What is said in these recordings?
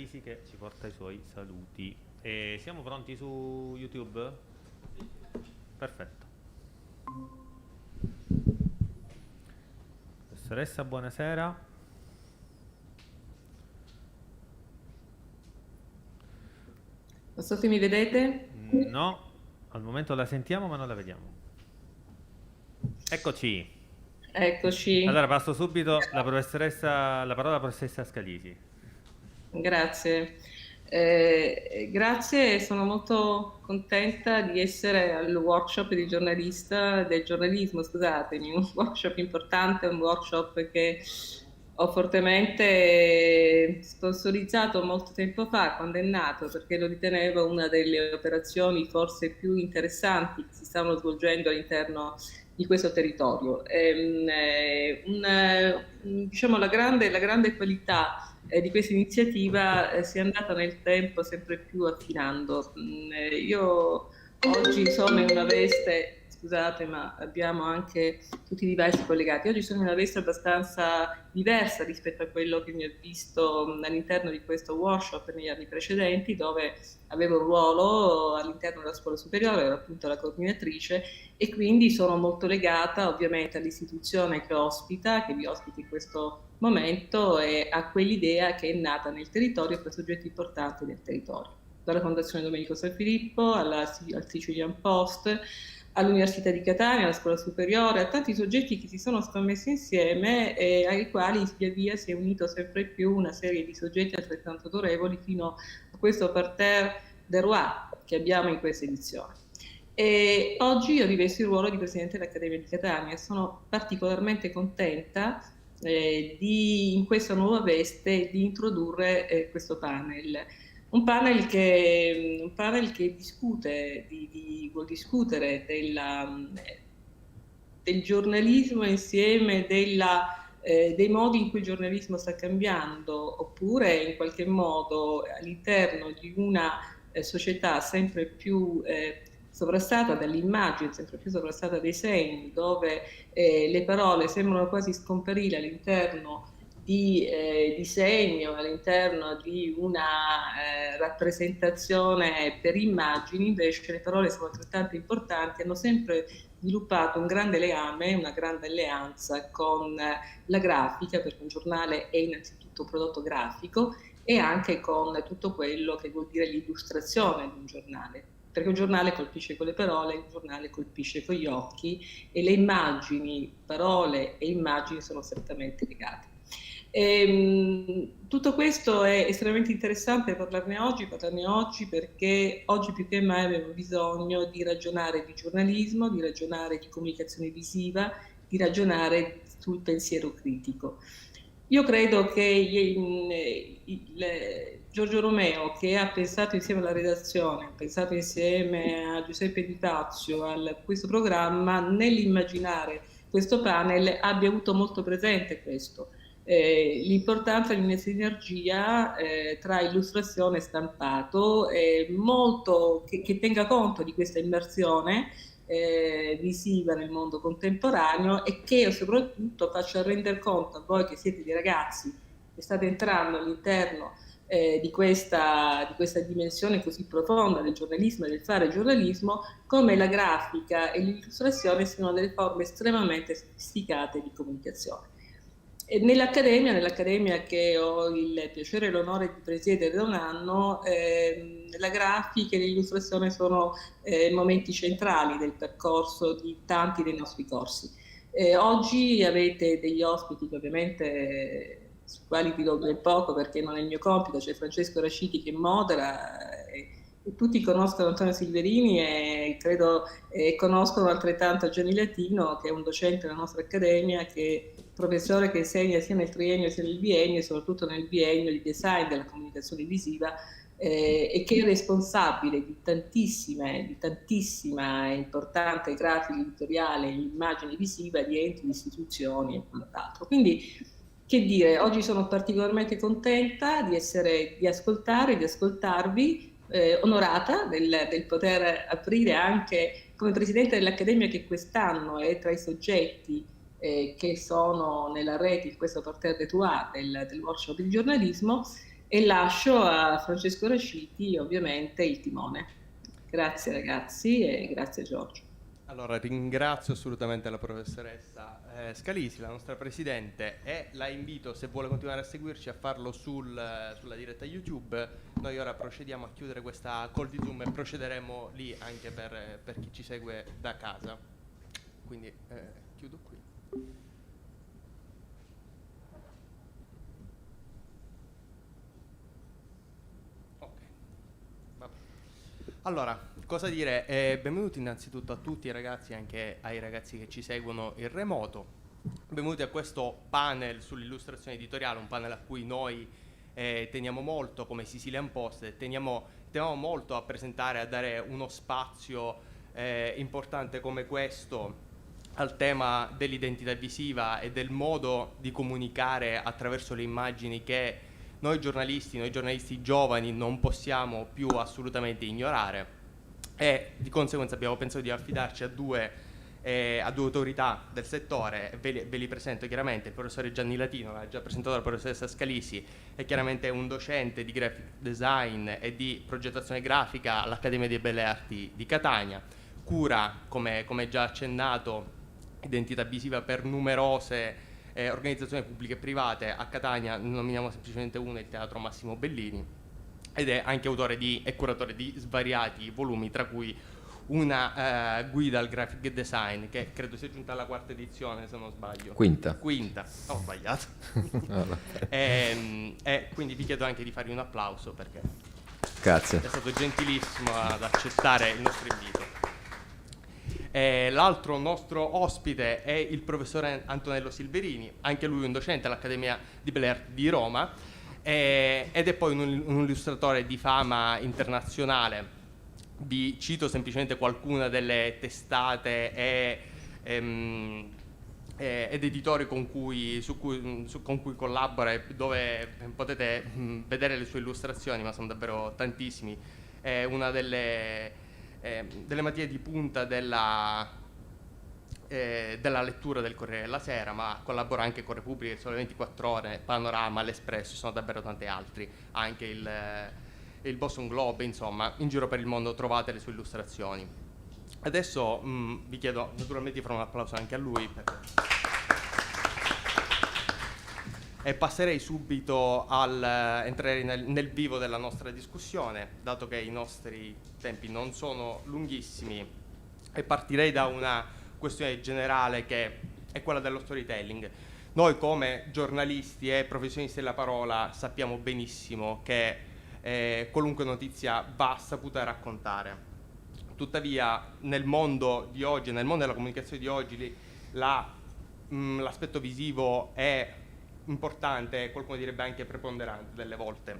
Scalisi che ci porta i suoi saluti. E siamo pronti su YouTube? Perfetto. Professoressa, buonasera. Non so se mi vedete. No, al momento la sentiamo ma non la vediamo. Eccoci. Eccoci, Allora passo subito la parola alla professoressa Scalisi. grazie. Grazie, sono molto contenta di essere al workshop del giornalismo, scusatemi, un workshop importante, un workshop che ho fortemente sponsorizzato molto tempo fa, quando è nato, perché lo ritenevo una delle operazioni forse più interessanti che si stavano svolgendo all'interno di questo territorio. Diciamo, la grande qualità di questa iniziativa si è andata nel tempo sempre più affinando. Io oggi sono in una veste, scusate, ma abbiamo anche tutti i device collegati. Oggi sono in una veste abbastanza diversa rispetto a quello che mi ha visto all'interno di questo workshop negli anni precedenti, dove avevo un ruolo all'interno della scuola superiore, ero appunto la coordinatrice e quindi sono molto legata ovviamente all'istituzione che vi ospita in questo momento e a quell'idea che è nata nel territorio per soggetti importanti del territorio. Dalla Fondazione Domenico San Filippo al Sicilian Post, all'Università di Catania, alla Scuola Superiore, a tanti soggetti che si sono messi insieme e ai quali via via si è unito sempre più una serie di soggetti altrettanto autorevoli fino a questo parterre del Roi che abbiamo in questa edizione. E oggi io rivesto il ruolo di Presidente dell'Accademia di Catania e sono particolarmente contenta in questa nuova veste di introdurre questo panel. Un panel che vuol discutere del giornalismo insieme dei modi in cui il giornalismo sta cambiando, oppure in qualche modo all'interno di una società sempre più sovrastata dall'immagine, sempre più sovrastata dai segni, dove le parole sembrano quasi scomparire all'interno di disegni o all'interno di una rappresentazione per immagini, invece le parole sono altrettanto importanti, hanno sempre sviluppato un grande legame, una grande alleanza con la grafica, perché un giornale è innanzitutto un prodotto grafico, e anche con tutto quello che vuol dire l'illustrazione di un giornale. Perché un giornale colpisce con le parole, un giornale colpisce con gli occhi e le immagini, parole e immagini sono strettamente legate. Tutto questo è estremamente interessante parlarne oggi perché oggi più che mai abbiamo bisogno di ragionare di giornalismo, di ragionare di comunicazione visiva, di ragionare sul pensiero critico. Io credo che Giorgio Romeo, che ha pensato insieme alla redazione, ha pensato insieme a Giuseppe Di Fazio a questo programma, nell'immaginare questo panel abbia avuto molto presente questo. L'importanza di una sinergia tra illustrazione e stampato, che tenga conto di questa immersione visiva nel mondo contemporaneo e che soprattutto faccia rendere conto a voi che siete dei ragazzi che state entrando all'interno di questa dimensione così profonda del giornalismo e del fare giornalismo, come la grafica e l'illustrazione siano delle forme estremamente sofisticate di comunicazione. Nell'Accademia che ho il piacere e l'onore di presiedere da un anno, la grafica e l'illustrazione sono momenti centrali del percorso di tanti dei nostri corsi. Oggi avete degli ospiti che ovviamente su quali dirò ben poco perché non è il mio compito, c'è Francesco Rasciti che modera e tutti conoscono Antonio Silverini e credo conoscono altrettanto Gianni Latino che è un docente della nostra accademia, che professore che insegna sia nel triennio sia nel biennio e soprattutto nel biennio di design della comunicazione visiva e che è responsabile di tantissima e importante grafica editoriale, immagine visiva di enti, di istituzioni e quant'altro. Quindi che dire, oggi sono particolarmente contenta di ascoltare, di ascoltarvi, onorata del poter aprire anche come Presidente dell'Accademia che quest'anno è tra i soggetti che sono nella rete in questo parterre de Trois del workshop di giornalismo e lascio a Francesco Raciti ovviamente il timone. Grazie ragazzi e grazie Giorgio. Allora, ringrazio assolutamente la professoressa Scalisi, la nostra presidente, e la invito, se vuole continuare a seguirci, a farlo sulla diretta YouTube. Noi ora procediamo a chiudere questa call di Zoom e procederemo lì anche per chi ci segue da casa. Quindi chiudo qui. Allora, cosa dire? Benvenuti innanzitutto a tutti i ragazzi, anche ai ragazzi che ci seguono in remoto. Benvenuti a questo panel sull'illustrazione editoriale, un panel a cui noi teniamo molto come Sicilian Post, e teniamo molto a presentare, a dare uno spazio importante come questo al tema dell'identità visiva e del modo di comunicare attraverso le immagini che noi giornalisti giovani non possiamo più assolutamente ignorare, e di conseguenza abbiamo pensato di affidarci a due autorità del settore. Ve li presento chiaramente. Il professore Gianni Latino, l'ha già presentato la professoressa Scalisi, è chiaramente un docente di graphic design e di progettazione grafica all'Accademia delle Belle Arti di Catania, cura, come già accennato, identità visiva per numerose organizzazioni pubbliche e private. A Catania nominiamo semplicemente uno, il Teatro Massimo Bellini, ed è anche autore e curatore di svariati volumi, tra cui una guida al graphic design che credo sia giunta alla 4ª edizione, se non sbaglio. Quinta, ho sbagliato. Quindi vi chiedo anche di fargli un applauso, perché grazie. è stato gentilissimo ad accettare il nostro invito. L'altro nostro ospite è il professore Antonello Silverini, anche lui un docente all'Accademia di Belle Arti di Roma, ed è poi un illustratore di fama internazionale. Vi cito semplicemente qualcuna delle testate ed editori con cui collabora, e dove potete vedere le sue illustrazioni, ma sono davvero tantissimi. È una delle materie di punta della lettura del Corriere della Sera, ma collabora anche con Repubblica, Il Sole 24 Ore, Panorama, L'Espresso, sono davvero tanti altri, anche il Boston Globe. Insomma, in giro per il mondo trovate le sue illustrazioni. Adesso vi chiedo naturalmente di fare un applauso anche a lui, e passerei subito entrare nel vivo della nostra discussione, dato che i nostri tempi non sono lunghissimi, e partirei da una questione generale, che è quella dello storytelling. Noi come giornalisti e professionisti della parola sappiamo benissimo che qualunque notizia va saputa raccontare. Tuttavia nel mondo di oggi, nel mondo della comunicazione di oggi, l'aspetto visivo è importante, qualcuno direbbe anche preponderante delle volte.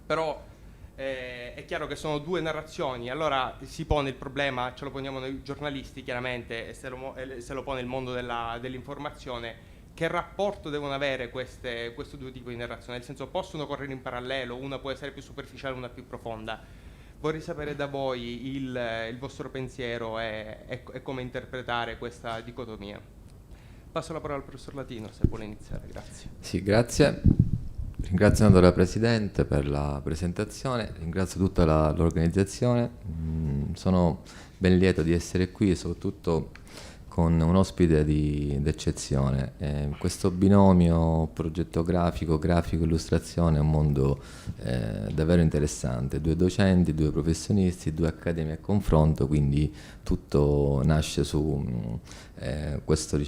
Però è chiaro che sono due narrazioni. Allora si pone il problema, ce lo poniamo noi giornalisti chiaramente, e se lo pone il mondo dell'informazione: che rapporto devono avere questi due tipi di narrazione? Nel senso, possono correre in parallelo, una può essere più superficiale, una più profonda. Vorrei sapere da voi il vostro pensiero e come interpretare questa dicotomia. Passo la parola al professor Latino, se vuole iniziare. Grazie. Sì, grazie. Ringrazio la Presidente per la presentazione, ringrazio tutta l'organizzazione. Sono ben lieto di essere qui e soprattutto con un ospite d'eccezione. Questo binomio progetto grafico, illustrazione è un mondo davvero interessante. 2 docenti, 2 professionisti, 2 accademie a confronto, quindi tutto nasce su questo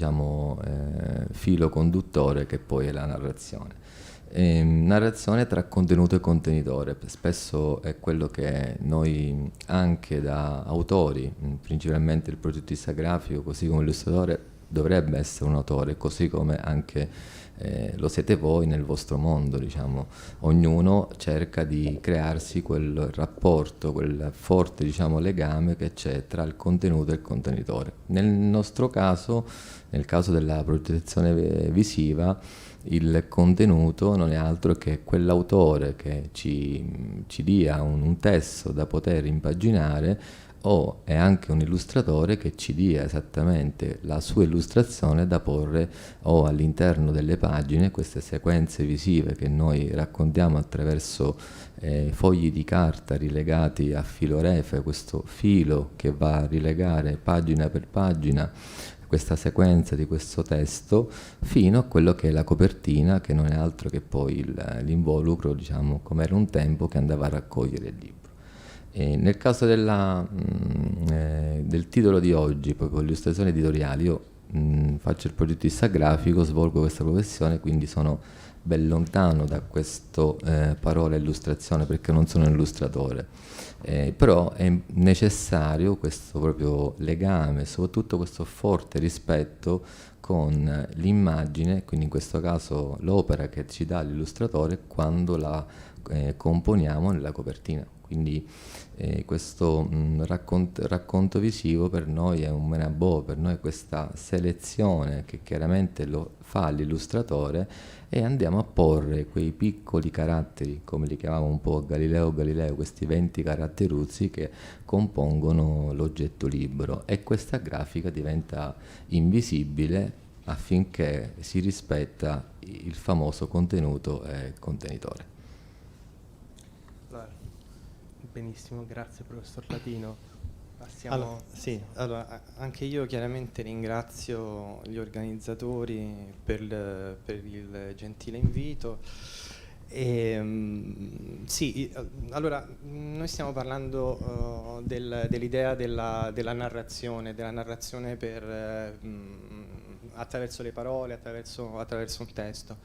filo conduttore che poi è la narrazione. Narrazione tra contenuto e contenitore, spesso è quello che noi anche da autori, principalmente il progettista grafico così come l'illustratore, dovrebbe essere un autore, così come anche lo siete voi nel vostro mondo, ognuno cerca di crearsi quel rapporto, quel forte legame che c'è tra il contenuto e il contenitore. Nel nostro caso, nel caso della progettazione visiva, il contenuto non è altro che quell'autore che ci dia un testo da poter impaginare o è anche un illustratore che ci dia esattamente la sua illustrazione da porre o all'interno delle pagine, queste sequenze visive che noi raccontiamo attraverso fogli di carta rilegati a filo refe, questo filo che va a rilegare pagina per pagina questa sequenza di questo testo fino a quello che è la copertina, che non è altro che poi l'involucro, diciamo, come era un tempo, che andava a raccogliere il libro. E nel caso del titolo di oggi, proprio illustrazioni editoriali, io faccio il progettista grafico, svolgo questa professione, quindi sono ben lontano da questo parola illustrazione, perché non sono un illustratore. Però è necessario questo proprio legame, soprattutto questo forte rispetto con l'immagine, quindi in questo caso l'opera che ci dà l'illustratore quando la componiamo nella copertina. Quindi questo racconto visivo per noi è un menabò, per noi è questa selezione che chiaramente lo fa l'illustratore, e andiamo a porre quei piccoli caratteri, come li chiamavo un po' Galileo Galileo, questi 20 caratteruzzi che compongono l'oggetto libro, e questa grafica diventa invisibile affinché si rispetta il famoso contenuto e contenitore. Allora, benissimo, grazie professor Latino. Allora, sì, allora, anche io chiaramente ringrazio gli organizzatori per il gentile invito. Sì, allora, noi stiamo parlando dell'idea della narrazione attraverso le parole, attraverso un testo.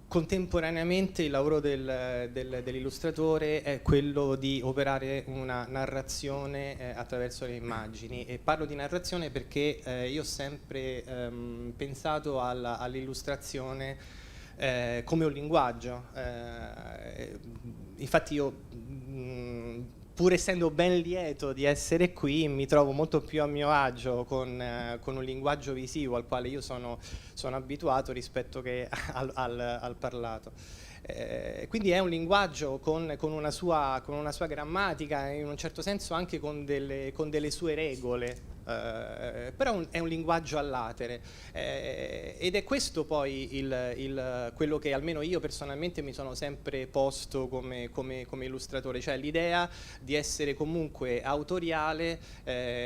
Contemporaneamente il lavoro dell'illustratore è quello di operare una narrazione attraverso le immagini, e parlo di narrazione perché io ho sempre pensato all'illustrazione come un linguaggio. Infatti io, pur essendo ben lieto di essere qui, mi trovo molto più a mio agio con un linguaggio visivo al quale io sono abituato rispetto che al parlato. Quindi è un linguaggio con una sua grammatica, in un certo senso anche con delle sue regole. Però è un linguaggio all'atere, ed è questo poi quello che almeno io personalmente mi sono sempre posto come illustratore, cioè l'idea di essere comunque autoriale,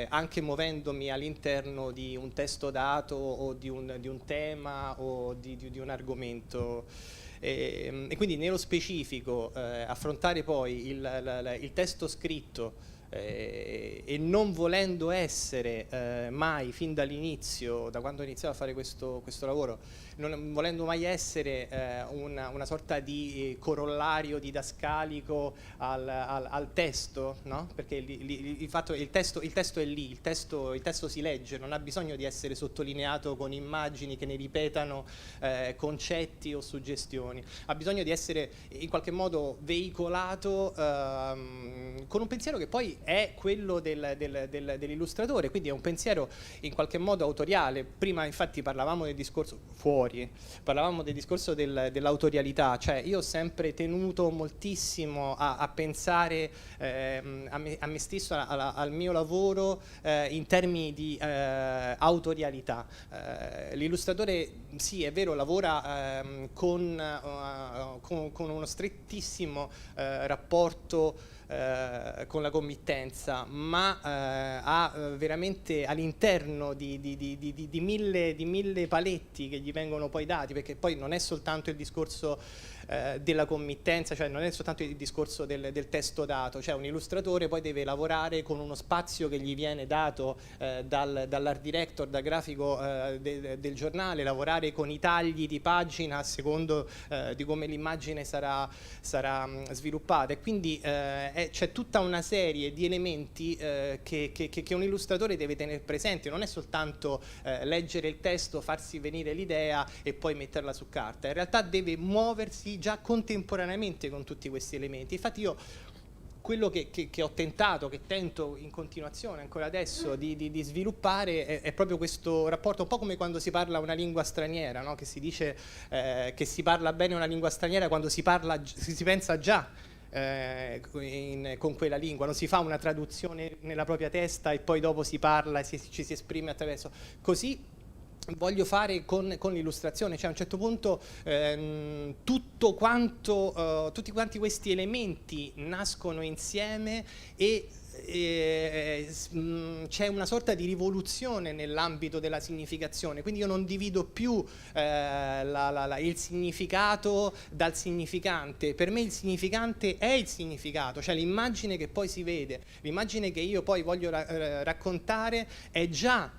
anche muovendomi all'interno di un testo dato o di un tema o di un argomento. E quindi nello specifico affrontare poi il testo scritto, e non volendo essere mai fin dall'inizio, da quando ho iniziato a fare questo lavoro, non volendo mai essere una sorta di corollario didascalico al testo, no? Perché il fatto il testo è lì, il testo si legge, non ha bisogno di essere sottolineato con immagini che ne ripetano concetti o suggestioni, ha bisogno di essere in qualche modo veicolato con un pensiero che poi è quello dell'illustratore, quindi è un pensiero in qualche modo autoriale. Prima infatti parlavamo del discorso dell'autorialità, cioè io ho sempre tenuto moltissimo a pensare a me stesso, al mio lavoro in termini di autorialità. L'illustratore, sì, è vero, lavora con uno strettissimo rapporto con la committenza, ma ha veramente all'interno di mille paletti che gli vengono poi dati, perché poi non è soltanto il discorso della committenza, cioè non è soltanto il discorso del testo dato, cioè un illustratore poi deve lavorare con uno spazio che gli viene dato dall'art director, dal grafico del giornale, lavorare con i tagli di pagina a secondo di come l'immagine sarà sviluppata, e quindi c'è tutta una serie di elementi che un illustratore deve tenere presente. Non è soltanto leggere il testo, farsi venire l'idea e poi metterla su carta, in realtà deve muoversi già contemporaneamente con tutti questi elementi. Infatti io quello che ho tentato, che tento in continuazione ancora adesso di sviluppare è proprio questo rapporto, un po' come quando si parla una lingua straniera, no? Che si dice che si parla bene una lingua straniera quando si pensa già con quella lingua, non si fa una traduzione nella propria testa e poi dopo si parla e ci si esprime attraverso. Così voglio fare con l'illustrazione, cioè a un certo punto tutti quanti questi elementi nascono insieme e c'è una sorta di rivoluzione nell'ambito della significazione, quindi io non divido più il significato dal significante. Per me il significante è il significato, cioè l'immagine che poi si vede, l'immagine che io poi voglio raccontare è già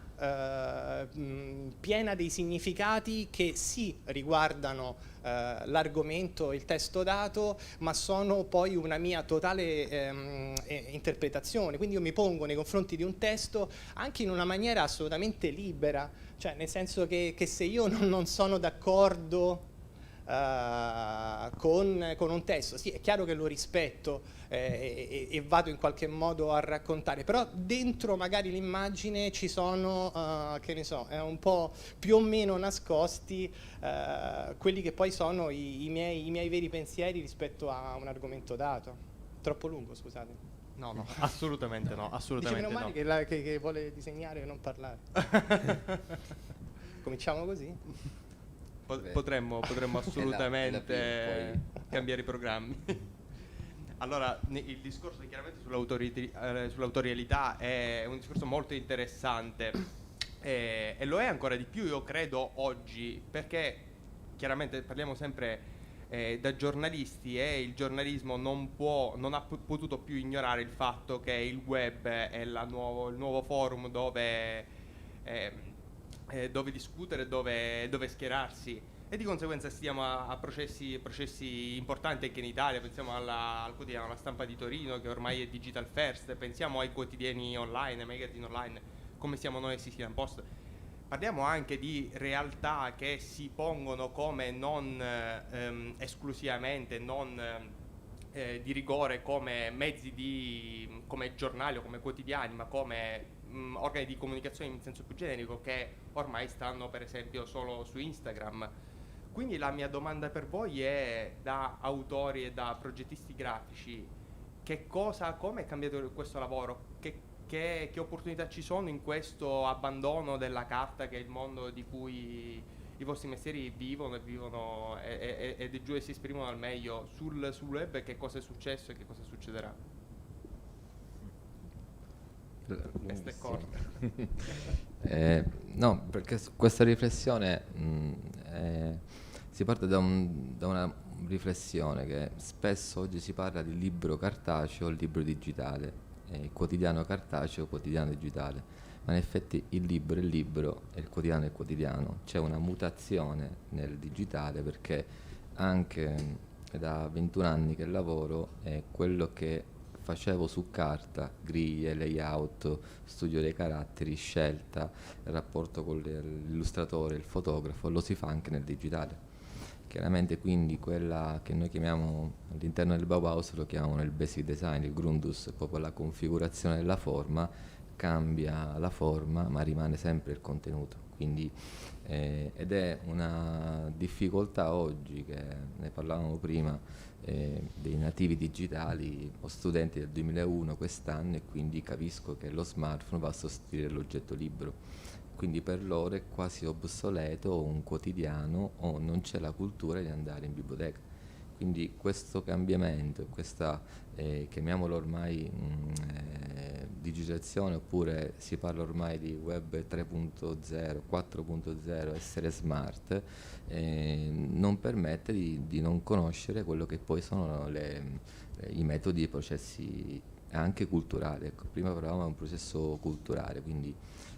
piena dei significati che sì riguardano l'argomento, il testo dato, ma sono poi una mia totale interpretazione. Quindi io mi pongo nei confronti di un testo anche in una maniera assolutamente libera, cioè nel senso che se io non sono d'accordo con un testo, sì, è chiaro che lo rispetto e vado in qualche modo a raccontare, però dentro magari l'immagine ci sono, che ne so, un po' più o meno nascosti quelli che poi sono i miei veri pensieri rispetto a un argomento dato. Troppo lungo, scusate. No, assolutamente no, assolutamente Dice, meno male che vuole disegnare e non parlare. Cominciamo così? Potremmo assolutamente cambiare i programmi. Allora, il discorso chiaramente sull'autorialità è un discorso molto interessante e lo è ancora di più, io credo, oggi, perché chiaramente parliamo sempre da giornalisti e il giornalismo non ha potuto più ignorare il fatto che il web è il nuovo forum dove discutere, dove schierarsi, e di conseguenza stiamo a processi importanti anche in Italia. Pensiamo al quotidiano La Stampa di Torino, che ormai è digital first, pensiamo ai quotidiani online, ai magazine online come siamo noi Sicilian Post. Parliamo anche di realtà che si pongono come non esclusivamente di rigore come mezzi come giornali o come quotidiani, ma come organi di comunicazione in senso più generico, che ormai stanno per esempio solo su Instagram. Quindi la mia domanda per voi è, da autori e da progettisti grafici, come è cambiato questo lavoro? Che opportunità ci sono in questo abbandono della carta, che è il mondo di cui i vostri mestieri vivono ed è giù e si esprimono al meglio sul web? Che cosa è successo e che cosa succederà? Questa è corta. No, perché questa riflessione si parte da una riflessione che spesso oggi si parla di libro cartaceo o libro digitale, quotidiano cartaceo o quotidiano digitale, ma in effetti il libro è il libro e il quotidiano è il quotidiano. C'è una mutazione nel digitale, perché anche da 21 anni che lavoro, quello che facevo su carta, griglie, layout, studio dei caratteri, scelta, rapporto con l'illustratore, il fotografo, lo si fa anche nel digitale. Chiaramente quindi quella che noi chiamiamo all'interno del Bauhaus lo chiamano il basic design, il grundus, proprio la configurazione della forma, cambia la forma ma rimane sempre il contenuto. Quindi, ed è una difficoltà oggi, che ne parlavamo prima, dei nativi digitali o studenti del 2001 quest'anno, e quindi capisco che lo smartphone va a sostituire l'oggetto libro. Quindi per loro è quasi obsoleto un quotidiano, o non c'è la cultura di andare in biblioteca. Quindi questo cambiamento, questa chiamiamolo ormai digitalizzazione, oppure si parla ormai di web 3.0, 4.0, essere smart, non permette di non conoscere quello che poi sono i metodi e i processi anche culturali. Ecco, prima parlavamo di un processo culturale, quindi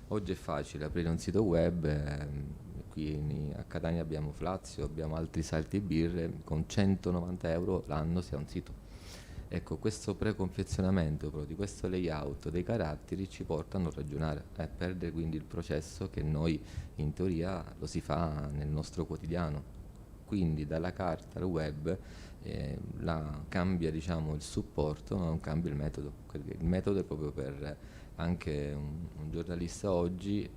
oggi è facile aprire un sito web, qui a Catania abbiamo Flazio, abbiamo altri siti birre, con 190 euro l'anno si ha un sito. Ecco, questo preconfezionamento proprio di questo layout dei caratteri ci porta a non ragionare, a perdere quindi il processo che noi in teoria lo si fa nel nostro quotidiano. Quindi dalla carta al web cambia, diciamo, il supporto, ma non cambia il metodo. Il metodo è proprio per anche un giornalista oggi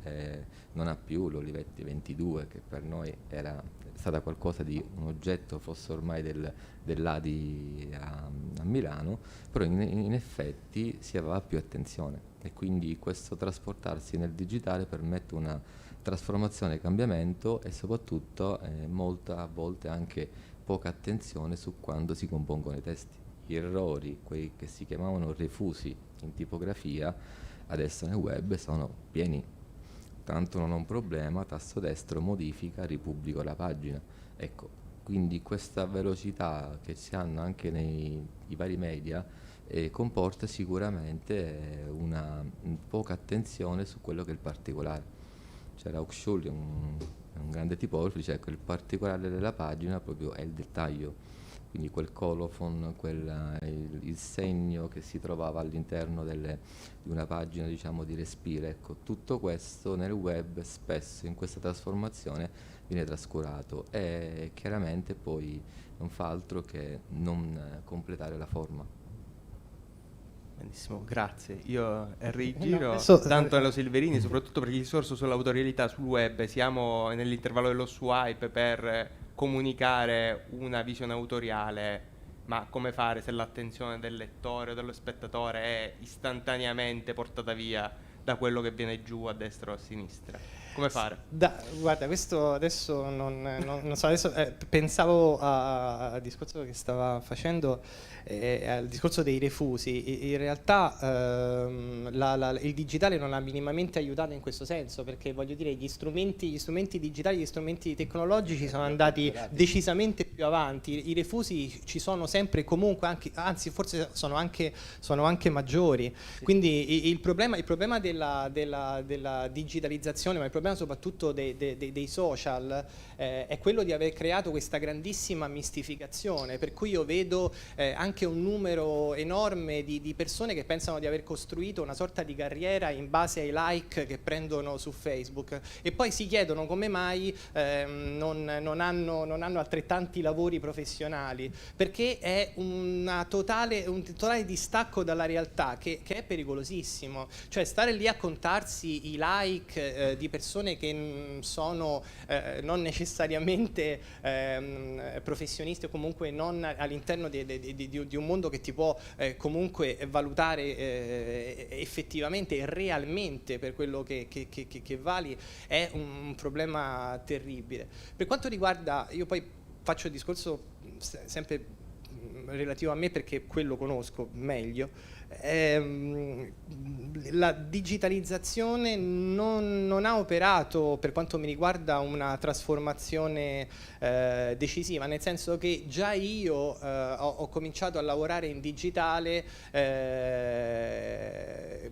non ha più l'Olivetti 22, che per noi era stata qualcosa di un oggetto, fosse ormai dell'Adi a Milano, però in effetti si aveva più attenzione, e quindi questo trasportarsi nel digitale permette una trasformazione, cambiamento e soprattutto molta, a volte anche poca attenzione su quando si compongono i testi. Gli errori, quei che si chiamavano refusi in tipografia, adesso nel web sono pieni. Tanto non ho un problema, tasto destro, modifica, ripubblico la pagina. Ecco, quindi questa velocità che si hanno anche nei vari media comporta sicuramente una poca attenzione su quello che è il particolare. C'era Hochschild, un grande tipografo, dice ecco, il particolare della pagina proprio è il dettaglio, quindi quel colophon, il segno che si trovava all'interno di una pagina, diciamo, di respiro. Ecco, tutto questo nel web spesso in questa trasformazione viene trascurato e chiaramente poi non fa altro che non completare la forma. Benissimo, grazie. Io rigiro adesso- tanto nello Silverini, soprattutto per il discorso sull'autorialità sul web. Siamo nell'intervallo dello swipe per comunicare una visione autoriale, ma come fare se l'attenzione del lettore o dello spettatore è istantaneamente portata via da quello che viene giù a destra o a sinistra? Come fare? Guarda, questo adesso non so, adesso pensavo al discorso che stava facendo, al discorso dei refusi. In realtà il digitale non ha minimamente aiutato in questo senso, perché voglio dire, gli strumenti digitali, gli strumenti tecnologici sono andati decisamente più avanti. I refusi ci sono sempre e comunque, anzi forse sono anche maggiori. Sì. Quindi il problema della digitalizzazione, ma il problema soprattutto dei social, è quello di aver creato questa grandissima mistificazione, per cui io vedo anche un numero enorme di persone che pensano di aver costruito una sorta di carriera in base ai like che prendono su Facebook, e poi si chiedono come mai non hanno altrettanti lavori professionali, perché è un totale distacco dalla realtà che è pericolosissimo. Cioè stare lì a contarsi i like di persone che sono non necessariamente professionisti, o comunque non all'interno di un mondo che ti può comunque valutare effettivamente e realmente per quello che vali, è un problema terribile. Per quanto riguarda, io poi faccio il discorso sempre relativo a me perché quello conosco meglio. La digitalizzazione non ha operato, per quanto mi riguarda, una trasformazione decisiva, nel senso che già io ho cominciato a lavorare in digitale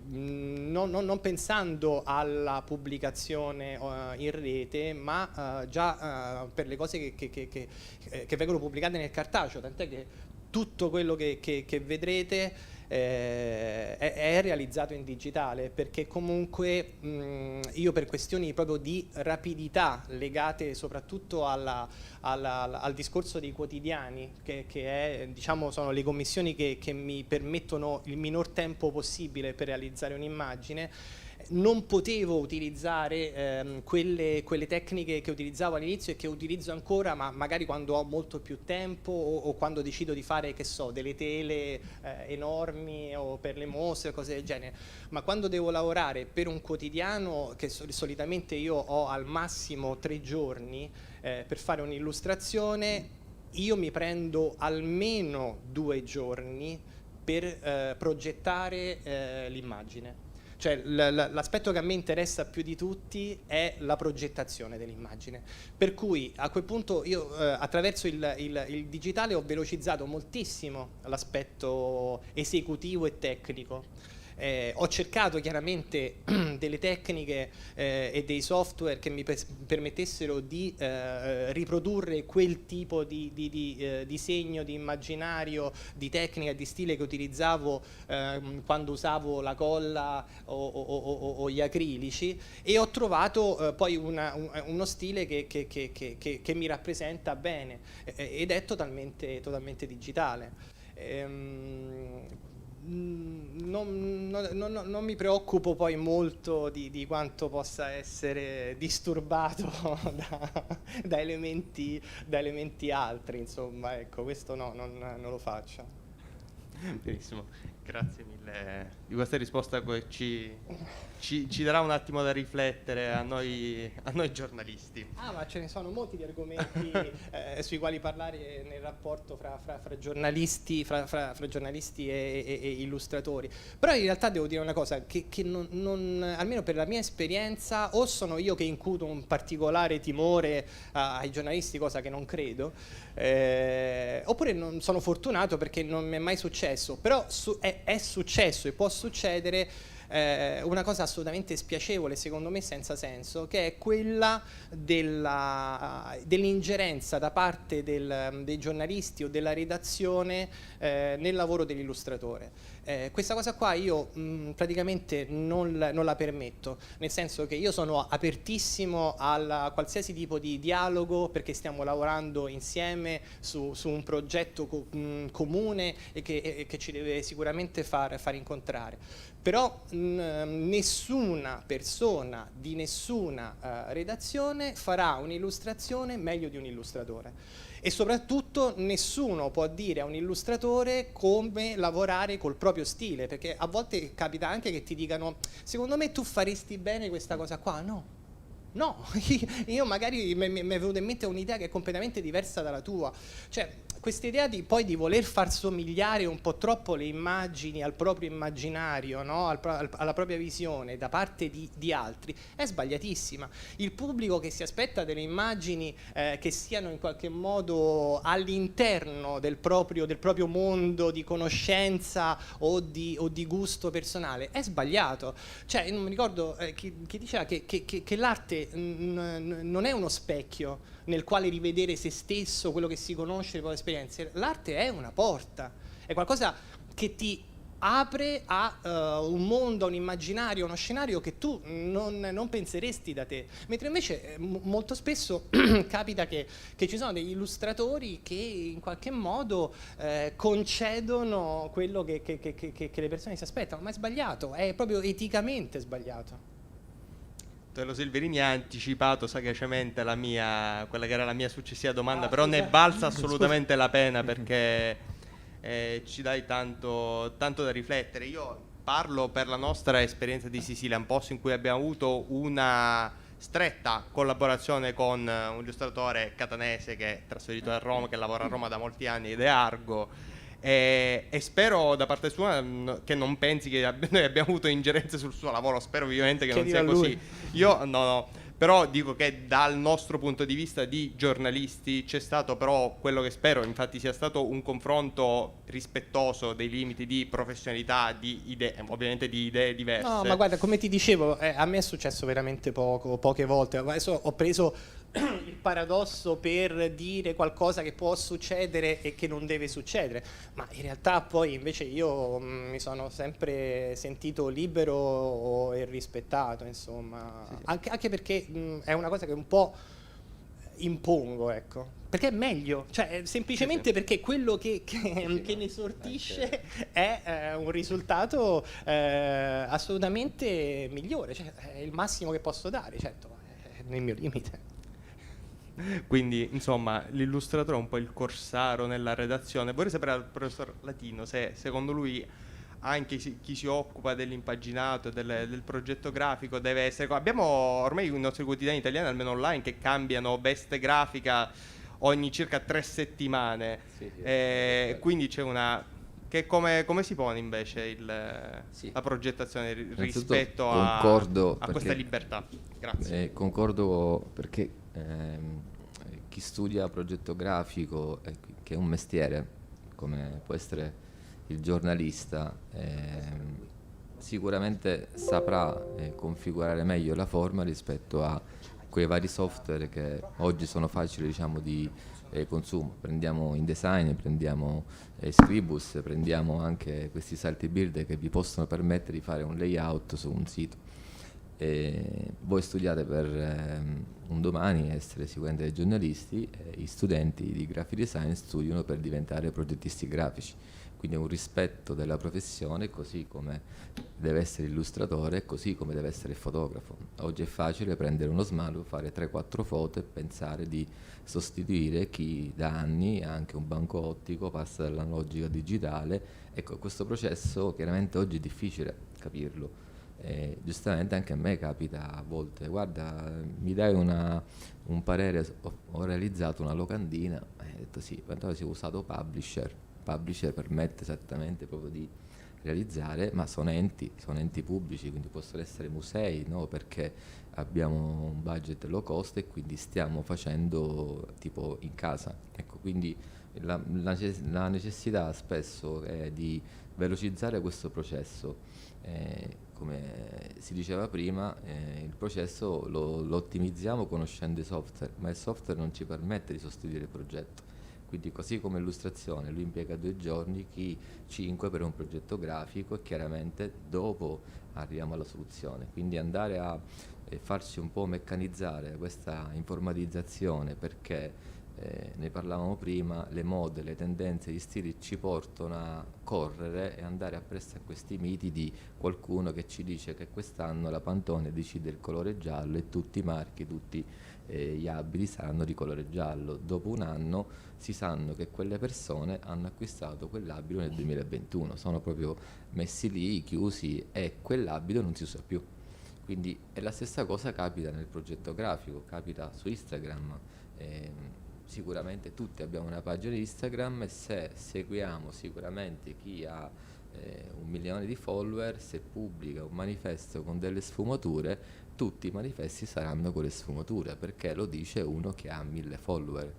non pensando alla pubblicazione in rete, ma già per le cose che vengono pubblicate nel cartaceo, tant'è che tutto quello che vedrete è realizzato in digitale, perché comunque io, per questioni proprio di rapidità legate soprattutto al discorso dei quotidiani, che è, diciamo, sono le commissioni che mi permettono il minor tempo possibile per realizzare un'immagine, non potevo utilizzare quelle tecniche che utilizzavo all'inizio e che utilizzo ancora, ma magari quando ho molto più tempo o quando decido di fare, che so, delle tele enormi o per le mostre o cose del genere. Ma quando devo lavorare per un quotidiano, che solitamente io ho al massimo 3 giorni per fare un'illustrazione, io mi prendo almeno 2 giorni per progettare l'immagine. Cioè l'aspetto che a me interessa più di tutti è la progettazione dell'immagine, per cui a quel punto io attraverso il digitale ho velocizzato moltissimo l'aspetto esecutivo e tecnico. Ho cercato chiaramente delle tecniche e dei software che mi permettessero di riprodurre quel tipo di disegno, di immaginario, di tecnica e di stile che utilizzavo quando usavo la colla o gli acrilici, e ho trovato poi uno stile che mi rappresenta bene ed è totalmente digitale. Non mi preoccupo poi molto di quanto possa essere disturbato da elementi altri, insomma, ecco, questo non lo faccio. Benissimo, grazie mille di questa risposta che ci darà un attimo da riflettere a noi giornalisti. Ma ce ne sono molti di argomenti sui quali parlare nel rapporto fra giornalisti, fra giornalisti e illustratori. Però in realtà devo dire una cosa, che almeno per la mia esperienza, o sono io che incuto un particolare timore ai giornalisti, cosa che non credo, oppure non sono fortunato perché non mi è mai successo. Però è successo e può succedere una cosa assolutamente spiacevole, secondo me senza senso, che è quella dell'ingerenza da parte dei giornalisti o della redazione nel lavoro dell'illustratore. Questa cosa qua io praticamente non la permetto, nel senso che io sono apertissimo a qualsiasi tipo di dialogo, perché stiamo lavorando insieme su un progetto comune e che ci deve sicuramente far incontrare. Però nessuna persona di nessuna redazione farà un'illustrazione meglio di un illustratore. E soprattutto nessuno può dire a un illustratore come lavorare col proprio stile, perché a volte capita anche che ti dicano: secondo me tu faresti bene questa cosa qua. No, io magari mi è venuta in mente un'idea che è completamente diversa dalla tua. Cioè, questa idea di voler far somigliare un po' troppo le immagini al proprio immaginario, no? Alla propria visione da parte di altri è sbagliatissima. Il pubblico che si aspetta delle immagini che siano in qualche modo all'interno del proprio mondo di conoscenza o di gusto personale è sbagliato. Cioè, non mi ricordo chi diceva che l'arte non è uno specchio nel quale rivedere se stesso, quello che si conosce, le proprie esperienze. L'arte è una porta, è qualcosa che ti apre a un mondo, a un immaginario, a uno scenario che tu non penseresti da te. Mentre invece molto spesso capita che ci sono degli illustratori che in qualche modo concedono quello che le persone si aspettano, ma è sbagliato, è proprio eticamente sbagliato. Lo Silverini ha anticipato sagacemente quella che era la mia successiva domanda, però ne è valsa assolutamente la pena, perché ci dai tanto da riflettere. Io parlo per la nostra esperienza di Sicilia, un posto in cui abbiamo avuto una stretta collaborazione con un illustratore catanese che è trasferito a Roma, che lavora a Roma da molti anni ed è Argo. E spero da parte sua che non pensi che noi abbiamo avuto ingerenze sul suo lavoro, spero vivamente che non sia così. Io no, però dico che dal nostro punto di vista di giornalisti c'è stato però quello che spero infatti sia stato un confronto rispettoso dei limiti di professionalità, di idee, ovviamente di idee diverse. No, ma guarda, come ti dicevo, a me è successo veramente poche volte. Adesso ho preso il paradosso per dire qualcosa che può succedere e che non deve succedere, ma in realtà poi invece io mi sono sempre sentito libero e rispettato, insomma, sì. Anche perché è una cosa che un po' impongo, ecco, perché è meglio, cioè semplicemente perché quello che ne sortisce è un risultato assolutamente migliore, cioè è il massimo che posso dare, certo, nel mio limite. Quindi insomma l'illustratore è un po' il corsaro nella redazione. Vorrei sapere dal professor Latino se secondo lui anche chi si occupa dell'impaginato e del progetto grafico deve essere... Abbiamo ormai i nostri quotidiani italiani, almeno online, che cambiano veste grafica ogni circa 3 settimane. Sì, quindi c'è una... Che come si pone invece la progettazione rispetto a questa libertà? Grazie. Concordo perché chi studia progetto grafico, che è un mestiere come può essere il giornalista, sicuramente saprà configurare meglio la forma rispetto a quei vari software che oggi sono facili, diciamo, di consumo. Prendiamo InDesign, prendiamo Scribus, prendiamo anche questi salti build che vi possono permettere di fare un layout su un sito. Voi studiate per un domani essere sicuramente dei giornalisti, gli studenti di graphic design studiano per diventare progettisti grafici. quindi è un rispetto della professione, così come deve essere illustratore, così come deve essere il fotografo. Oggi è facile prendere uno smartphone, fare 3-4 foto e pensare di sostituire chi da anni ha anche un banco ottico, passa dall'analogico al digitale. Ecco, questo processo chiaramente oggi è difficile capirlo. Giustamente anche a me capita a volte, guarda, mi dai un parere, ho realizzato una locandina, ho detto sì, però si è usato Publisher permette esattamente proprio di realizzare, ma sono enti pubblici, quindi possono essere musei, no? Perché abbiamo un budget low cost e quindi stiamo facendo tipo in casa, ecco, quindi la necessità spesso è di velocizzare questo processo. Come si diceva prima, il processo lo ottimizziamo conoscendo i software, ma il software non ci permette di sostituire il progetto. Quindi così come illustrazione, lui impiega 2 giorni, chi 5 per un progetto grafico, e chiaramente dopo arriviamo alla soluzione. Quindi andare a farsi un po' meccanizzare questa informatizzazione, perché ne parlavamo prima, le mode, le tendenze, gli stili ci portano a correre e andare appresso a questi miti di qualcuno che ci dice che quest'anno la Pantone decide il colore giallo e tutti i marchi, tutti gli abiti saranno di colore giallo. Dopo un anno si sanno che quelle persone hanno acquistato quell'abito nel 2021, sono proprio messi lì, chiusi, e quell'abito non si usa più. Quindi è la stessa cosa capita nel progetto grafico, capita su Instagram. Sicuramente tutti abbiamo una pagina Instagram e se seguiamo sicuramente chi ha 1 milione di follower, se pubblica un manifesto con delle sfumature, tutti i manifesti saranno con le sfumature, perché lo dice uno che ha 1000 follower.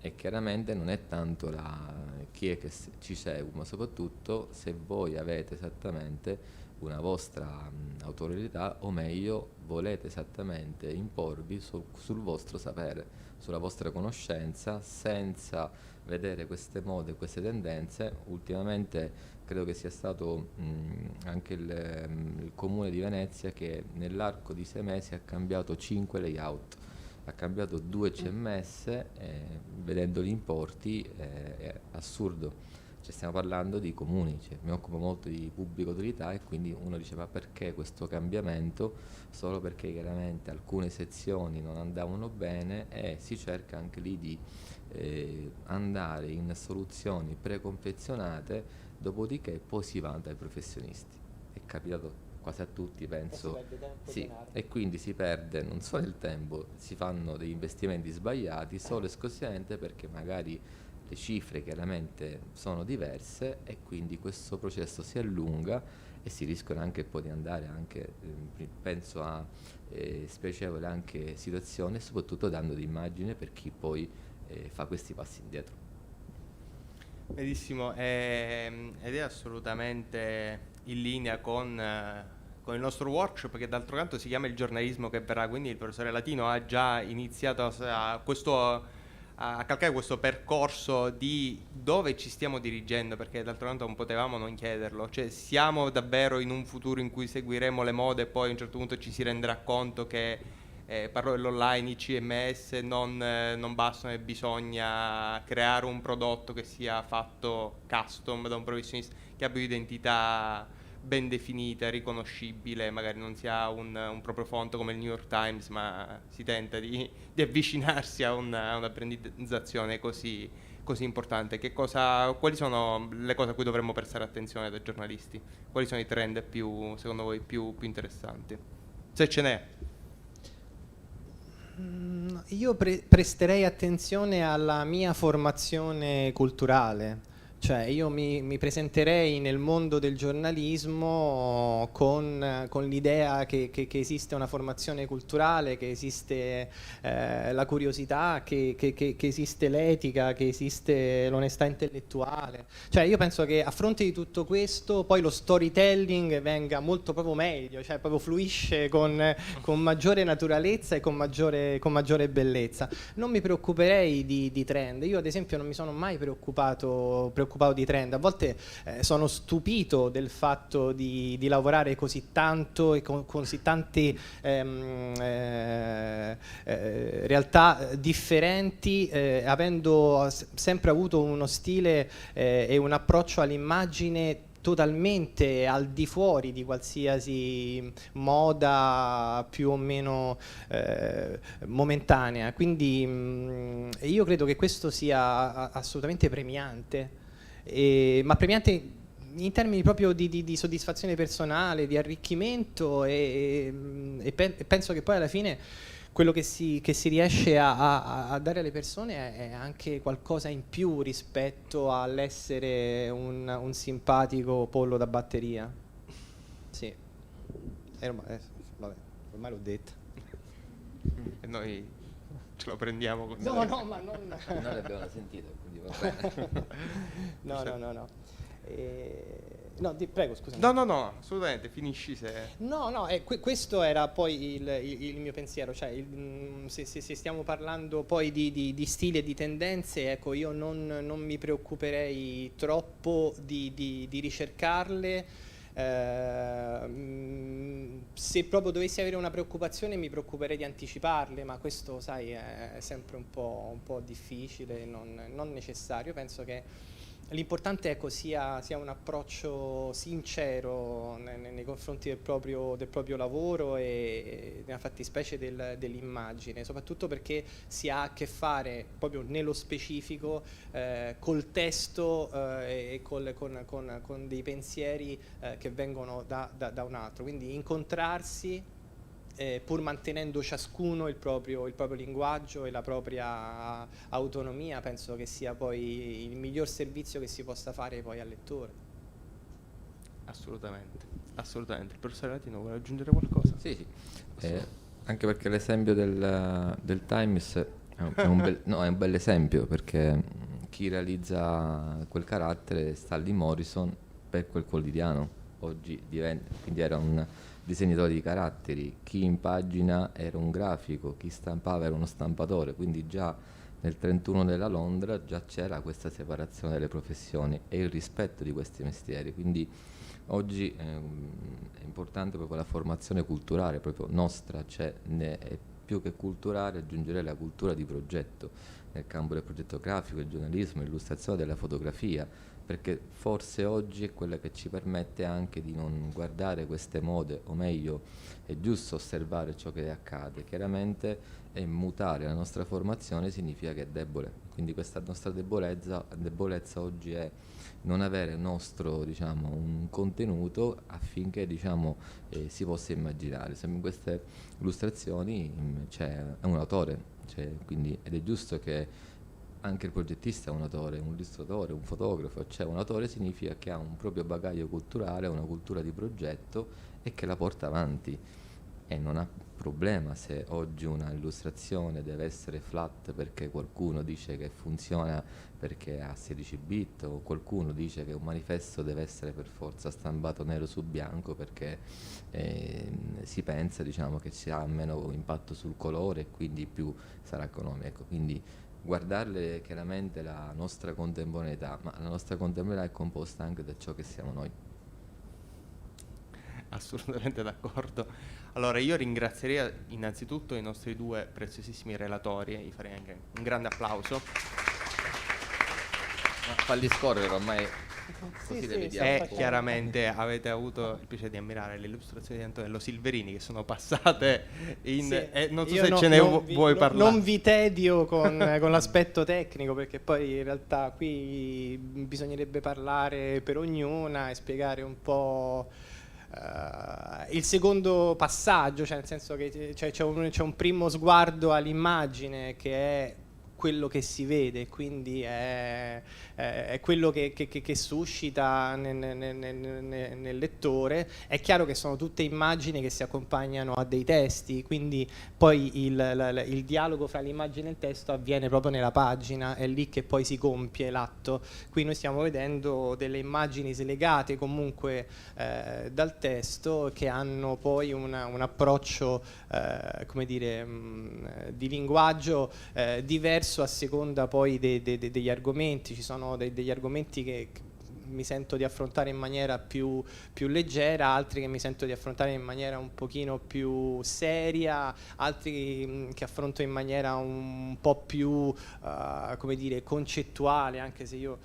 E chiaramente non è tanto chi è che ci segue, ma soprattutto se voi avete esattamente una vostra autorità, o meglio volete esattamente imporvi sul vostro sapere, sulla vostra conoscenza, senza vedere queste mode, queste tendenze. Ultimamente credo che sia stato anche il Comune di Venezia che nell'arco di 6 mesi ha cambiato 5 layout, ha cambiato 2 CMS, vedendo gli importi è assurdo. Cioè, stiamo parlando di comuni, cioè, mi occupo molto di pubblica utilità, e quindi uno dice: ma perché questo cambiamento? Solo perché chiaramente alcune sezioni non andavano bene e si cerca anche lì di andare in soluzioni preconfezionate, dopodiché poi si va dai professionisti. È capitato quasi a tutti, penso. Sì, e quindi si perde non solo il tempo, si fanno degli investimenti sbagliati solo e esclusivamente perché magari le cifre chiaramente sono diverse, e quindi questo processo si allunga e si rischiano anche poi di andare anche, penso a spiacevoli anche situazioni, e soprattutto danno di immagine per chi poi fa questi passi indietro. Benissimo, ed è assolutamente in linea con il nostro workshop, che d'altro canto si chiama Il giornalismo che verrà, quindi il professore Latino ha già iniziato a calcare questo percorso di dove ci stiamo dirigendo, perché d'altro canto non potevamo non chiederlo, cioè siamo davvero in un futuro in cui seguiremo le mode e poi a un certo punto ci si renderà conto che parlo dell'online, i CMS non bastano e bisogna creare un prodotto che sia fatto custom da un professionista, che abbia un'identità ben definita, riconoscibile, magari non si ha un proprio font come il New York Times, ma si tenta di avvicinarsi a una brandizzazione così importante. Quali sono le cose a cui dovremmo prestare attenzione da giornalisti? Quali sono i trend secondo voi più interessanti? Se ce n'è. Io presterei attenzione alla mia formazione culturale. Cioè io mi presenterei nel mondo del giornalismo con l'idea che esiste una formazione culturale, che esiste la curiosità, che esiste l'etica, che esiste l'onestà intellettuale. Cioè io penso che a fronte di tutto questo poi lo storytelling venga molto proprio meglio, cioè proprio fluisce con maggiore naturalezza e con maggiore bellezza. Non mi preoccuperei di trend. Io ad esempio non mi sono mai preoccupato preoccupato di trend, a volte sono stupito del fatto di lavorare così tanto e con così tante realtà differenti, avendo sempre avuto uno stile e un approccio all'immagine totalmente al di fuori di qualsiasi moda più o meno momentanea, quindi io credo che questo sia assolutamente premiante, ma premiante in termini proprio di soddisfazione personale, di arricchimento, e penso che poi alla fine quello che si riesce a dare alle persone è anche qualcosa in più rispetto all'essere un simpatico pollo da batteria. Sì. Vabbè, ormai l'ho detto. E noi ce lo prendiamo così. No, ma non... Noi l'abbiamo sentito, quindi va bene. No. No, prego, scusa. No, assolutamente, finisci se... No, questo era poi il mio pensiero, cioè se stiamo parlando poi di stili e di tendenze, ecco, io non mi preoccuperei troppo di ricercarle. Se proprio dovessi avere una preoccupazione mi preoccuperei di anticiparle, ma questo, sai, è sempre un po' difficile, non necessario. Penso che l'importante, ecco, sia un approccio sincero nei confronti del proprio lavoro e nella fattispecie dell'immagine, soprattutto perché si ha a che fare proprio nello specifico col testo e con dei pensieri che vengono da un altro, quindi incontrarsi pur mantenendo ciascuno il proprio linguaggio e la propria autonomia, penso che sia poi il miglior servizio che si possa fare poi al lettore. Assolutamente. Il professore Latino vuole aggiungere qualcosa? Sì. Anche perché l'esempio del Times è un bel esempio, perché chi realizza quel carattere è Stanley Morrison per quel quotidiano. Oggi quindi era un disegnatore di caratteri, chi in pagina era un grafico, chi stampava era uno stampatore, quindi già nel 31 della Londra già c'era questa separazione delle professioni e il rispetto di questi mestieri, quindi oggi è importante proprio la formazione culturale proprio nostra, cioè è più che culturale, aggiungerei la cultura di progetto nel campo del progetto grafico, il giornalismo, l'illustrazione della fotografia, perché forse oggi è quella che ci permette anche di non guardare queste mode, o meglio è giusto osservare ciò che accade, chiaramente, e mutare la nostra formazione significa che è debole, quindi questa nostra debolezza oggi è non avere nostro, diciamo, un contenuto affinché, diciamo, si possa immaginare. In queste illustrazioni c'è un autore, quindi, ed è giusto che anche il progettista è un autore, un illustratore, un fotografo, cioè un autore significa che ha un proprio bagaglio culturale, una cultura di progetto e che la porta avanti, e non ha problema se oggi una illustrazione deve essere flat perché qualcuno dice che funziona perché ha 16 bit, o qualcuno dice che un manifesto deve essere per forza stampato nero su bianco perché si pensa, diciamo, che ci ha meno impatto sul colore e quindi più sarà economico. Ecco, quindi guardarle chiaramente la nostra contemporaneità, ma la nostra contemporaneità è composta anche da ciò che siamo noi. Assolutamente d'accordo. Allora io ringrazierei innanzitutto i nostri due preziosissimi relatori e gli farei anche un grande applauso. Falli scorrere ormai, così le vediamo. E chiaramente avete avuto il piacere di ammirare le illustrazioni di Antonello Silverini che sono passate in... non so se ce ne vuoi parlare. Non vi tedio con l'aspetto tecnico, perché poi in realtà qui bisognerebbe parlare per ognuna e spiegare un po' il secondo passaggio, cioè nel senso che c'è un primo sguardo all'immagine che è quello che si vede, quindi è quello che suscita nel lettore. È chiaro che sono tutte immagini che si accompagnano a dei testi, quindi poi il dialogo fra l'immagine e il testo avviene proprio nella pagina, è lì che poi si compie l'atto. Qui noi stiamo vedendo delle immagini slegate comunque dal testo, che hanno poi un approccio come dire, di linguaggio diverso diverso a seconda poi degli argomenti. Ci sono degli argomenti che mi sento di affrontare in maniera più leggera, altri che mi sento di affrontare in maniera un pochino più seria, altri che affronto in maniera un po' più come dire, concettuale, anche se io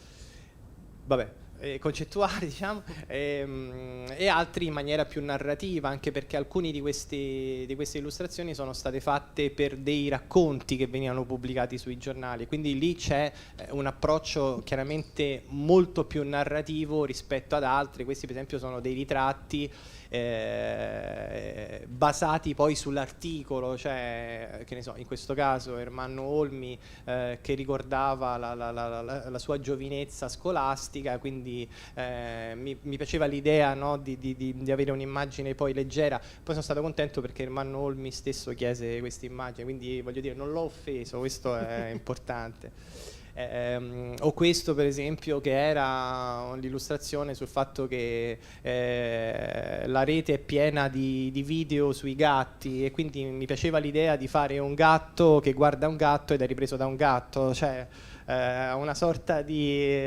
concettuali, diciamo, e altri in maniera più narrativa, anche perché alcuni di queste illustrazioni sono state fatte per dei racconti che venivano pubblicati sui giornali, quindi lì c'è un approccio chiaramente molto più narrativo rispetto ad altri. Questi per esempio sono dei ritratti basati poi sull'articolo, cioè che ne so, in questo caso Ermanno Olmi che ricordava la sua giovinezza scolastica, quindi mi piaceva l'idea, no, di avere un'immagine poi leggera. Poi sono stato contento perché Ermanno Olmi stesso chiese questa immagine, quindi voglio dire, non l'ho offeso, questo è importante. O questo per esempio, che era l'illustrazione sul fatto che la rete è piena di video sui gatti, e quindi mi piaceva l'idea di fare un gatto che guarda un gatto ed è ripreso da un gatto, cioè una sorta di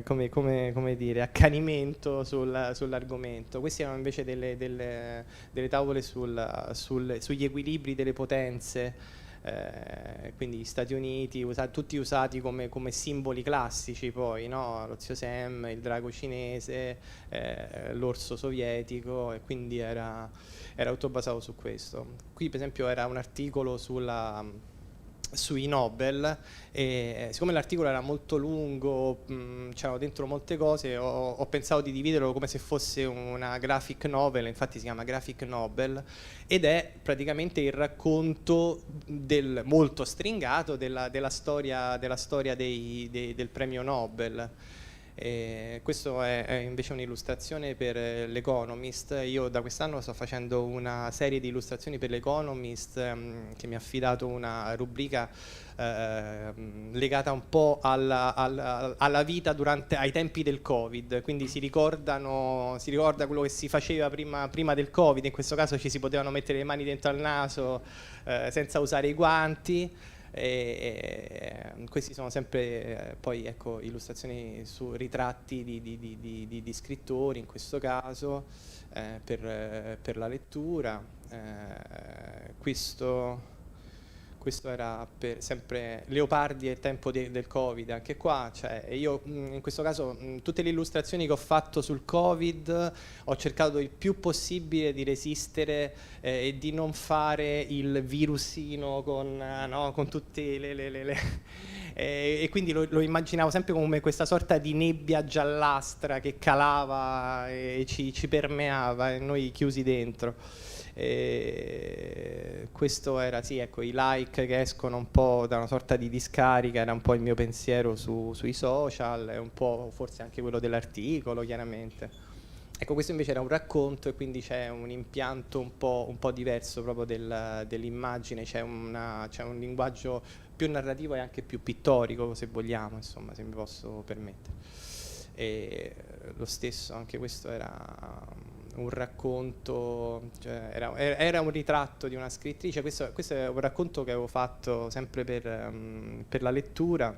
come dire, accanimento sull'argomento. Queste erano invece delle tavole sugli equilibri delle potenze. Quindi gli Stati Uniti tutti usati come simboli classici, poi no? Lo zio Sam, il drago cinese, l'orso sovietico, e quindi era tutto basato su questo. Qui per esempio era un articolo sui Nobel, e siccome l'articolo era molto lungo, c'erano dentro molte cose, ho pensato di dividerlo come se fosse una graphic novel, infatti si chiama Graphic Nobel, ed è praticamente il racconto molto stringato della storia del premio Nobel. Questo è invece un'illustrazione per l'Economist. Io da quest'anno sto facendo una serie di illustrazioni per l'Economist, che mi ha affidato una rubrica legata un po' alla vita ai tempi del Covid, quindi si ricorda quello che si faceva prima del Covid. In questo caso ci si potevano mettere le mani dentro al naso senza usare i guanti. Questi sono sempre poi, ecco, illustrazioni su ritratti di scrittori, in questo caso per la lettura. Questo era sempre Leopardi e il tempo del Covid. Anche qua, cioè, io in questo caso tutte le illustrazioni che ho fatto sul Covid ho cercato il più possibile di resistere e di non fare il virusino con tutte le e quindi lo immaginavo sempre come questa sorta di nebbia giallastra che calava e ci permeava, e noi chiusi dentro. Questo era, sì, ecco, i like che escono un po' da una sorta di discarica, era un po' il mio pensiero sui social, e un po' forse anche quello dell'articolo, chiaramente. Ecco, questo invece era un racconto, e quindi c'è un impianto un po' diverso proprio dell'immagine, c'è un linguaggio più narrativo e anche più pittorico, se vogliamo, insomma, se mi posso permettere. E lo stesso, anche questo era un racconto, cioè era un ritratto di una scrittrice. Questo è un racconto che avevo fatto sempre per la lettura,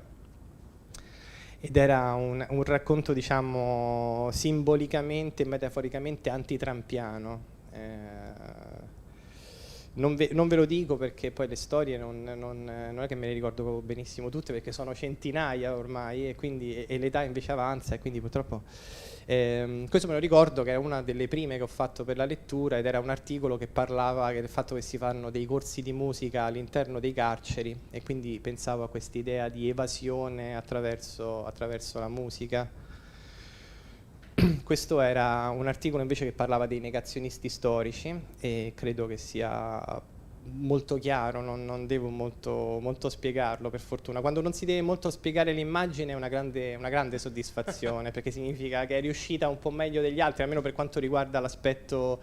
ed era un racconto, diciamo, simbolicamente e metaforicamente antitrampiano. Non ve lo dico perché poi le storie non è che me le ricordo benissimo tutte, perché sono centinaia ormai, e l'età invece avanza, e quindi purtroppo questo me lo ricordo, che era una delle prime che ho fatto per la lettura, ed era un articolo che parlava del fatto che si fanno dei corsi di musica all'interno dei carceri, e quindi pensavo a quest'idea di evasione attraverso la musica. Questo era un articolo invece che parlava dei negazionisti storici, e credo che sia molto chiaro, non devo molto spiegarlo, per fortuna. Quando non si deve molto spiegare l'immagine è una grande soddisfazione, perché significa che è riuscita un po' meglio degli altri, almeno per quanto riguarda l'aspetto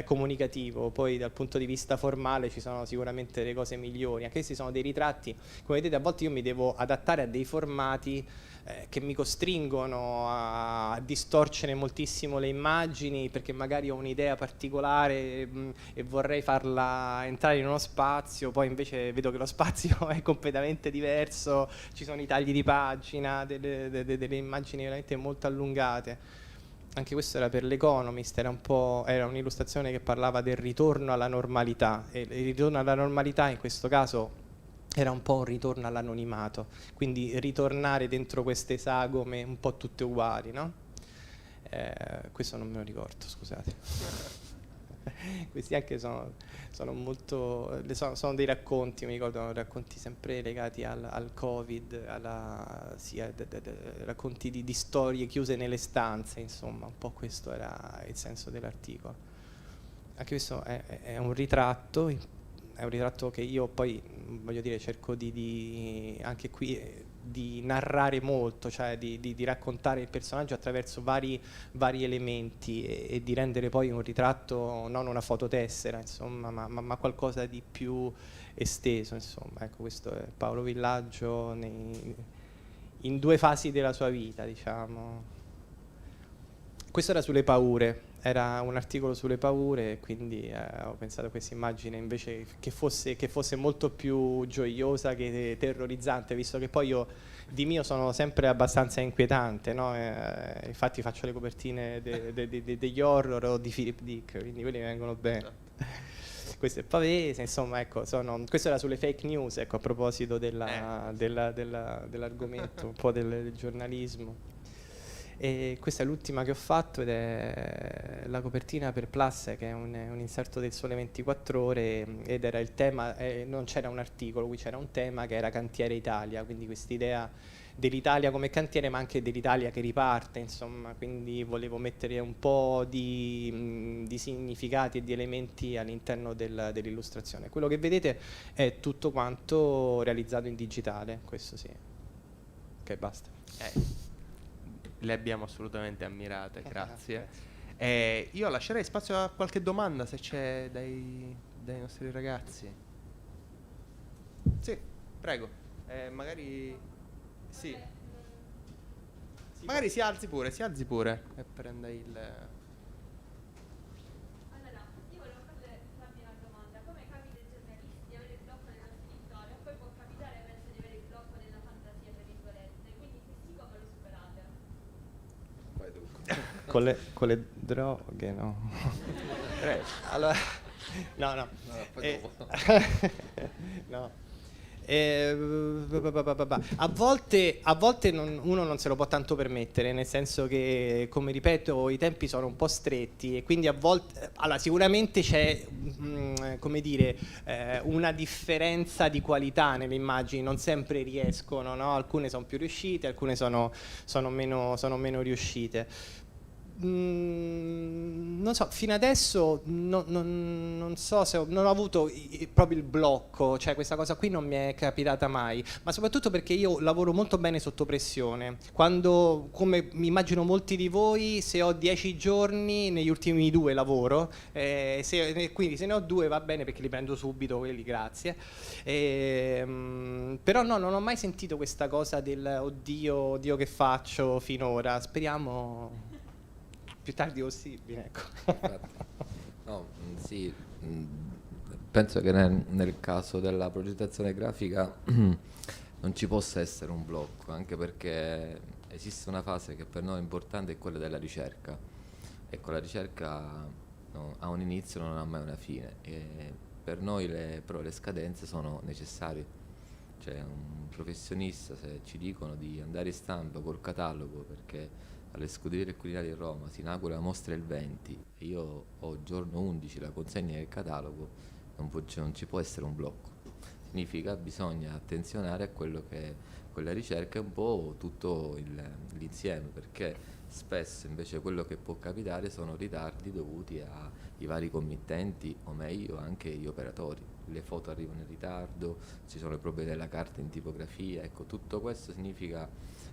comunicativo. Poi dal punto di vista formale ci sono sicuramente delle cose migliori. Anche questi sono dei ritratti, come vedete a volte io mi devo adattare a dei formati che mi costringono a distorcere moltissimo le immagini perché magari ho un'idea particolare e vorrei farla entrare in uno spazio, poi invece vedo che lo spazio è completamente diverso, ci sono i tagli di pagina, delle immagini veramente molto allungate. Anche questo era per l'Economist, era un'illustrazione che parlava del ritorno alla normalità, e il ritorno alla normalità in questo caso era un po' un ritorno all'anonimato, quindi ritornare dentro queste sagome un po' tutte uguali, no? Questo non me lo ricordo, scusate. Questi anche sono molto, sono dei racconti, mi ricordo, racconti sempre legati al Covid, racconti di storie chiuse nelle stanze, insomma, un po' questo era il senso dell'articolo. Anche questo è un ritratto che io poi, voglio dire, cerco anche qui di narrare molto, cioè di raccontare il personaggio attraverso vari elementi e di rendere poi un ritratto non una fototessera, insomma, ma qualcosa di più esteso, insomma. Ecco, questo è Paolo Villaggio in 2 fasi della sua vita, diciamo. Questo era sulle paure, era un articolo sulle paure, quindi ho pensato a questa immagine invece che fosse molto più gioiosa che terrorizzante, visto che poi io di mio sono sempre abbastanza inquietante, no? Infatti faccio le copertine degli horror o di Philip Dick, quindi quelli mi vengono bene. Questo è Pavese, insomma, ecco, questo era sulle fake news, ecco, a proposito dell'argomento, un po' del giornalismo. E questa è l'ultima che ho fatto ed è la copertina per Plus, che è un inserto del Sole 24 Ore, ed era il tema, non c'era un articolo, qui c'era un tema che era Cantiere Italia, quindi quest'idea dell'Italia come cantiere ma anche dell'Italia che riparte, insomma, quindi volevo mettere un po' di significati e di elementi all'interno dell'illustrazione. Quello che vedete è tutto quanto realizzato in digitale, questo sì. Ok, basta. Le abbiamo assolutamente ammirate, grazie. Io lascerei spazio a qualche domanda se c'è dai nostri ragazzi. Sì, prego. Magari sì. Magari si alzi pure e prenda il... Allora, io volevo farvi una domanda. Come capita ai giornalisti di avere il blocco nella scrittura e poi può capitare penso di avere il blocco nella fantasia, tra virgolette. Quindi se sì, come lo superate? Con le droghe, no? Allora, no. No. A volte uno non se lo può tanto permettere, nel senso che, come ripeto, i tempi sono un po' stretti e quindi a volte, allora, sicuramente c'è come dire, una differenza di qualità nelle immagini, non sempre riescono, no? Alcune sono più riuscite, alcune sono meno riuscite. Non so, fino adesso non so se non ho avuto proprio il blocco, cioè questa cosa qui non mi è capitata mai, ma soprattutto perché io lavoro molto bene sotto pressione. Quando, come mi immagino molti di voi, se ho 10 giorni, negli ultimi 2 lavoro, quindi se ne ho 2 va bene perché li prendo subito quelli, grazie. Però no, non ho mai sentito questa cosa del oddio che faccio finora, speriamo più tardi possibile, ecco. No, sì, penso che nel caso della progettazione grafica non ci possa essere un blocco, anche perché esiste una fase che per noi è importante, è quella della ricerca. Ecco, la ricerca ha un inizio, non ha mai una fine, e per noi però le scadenze sono necessarie. Cioè, un professionista, se ci dicono di andare in stampa col catalogo perché alle Scuderie Culinarie di Roma si inaugura la mostra il 20 e io ho il giorno 11 la consegna del catalogo, non ci può essere un blocco. Significa bisogna attenzionare a quello che quella ricerca è un po' tutto l'insieme, perché spesso invece quello che può capitare sono ritardi dovuti ai vari committenti, o meglio anche gli operatori. Le foto arrivano in ritardo, ci sono le prove della carta in tipografia, ecco, tutto questo significa,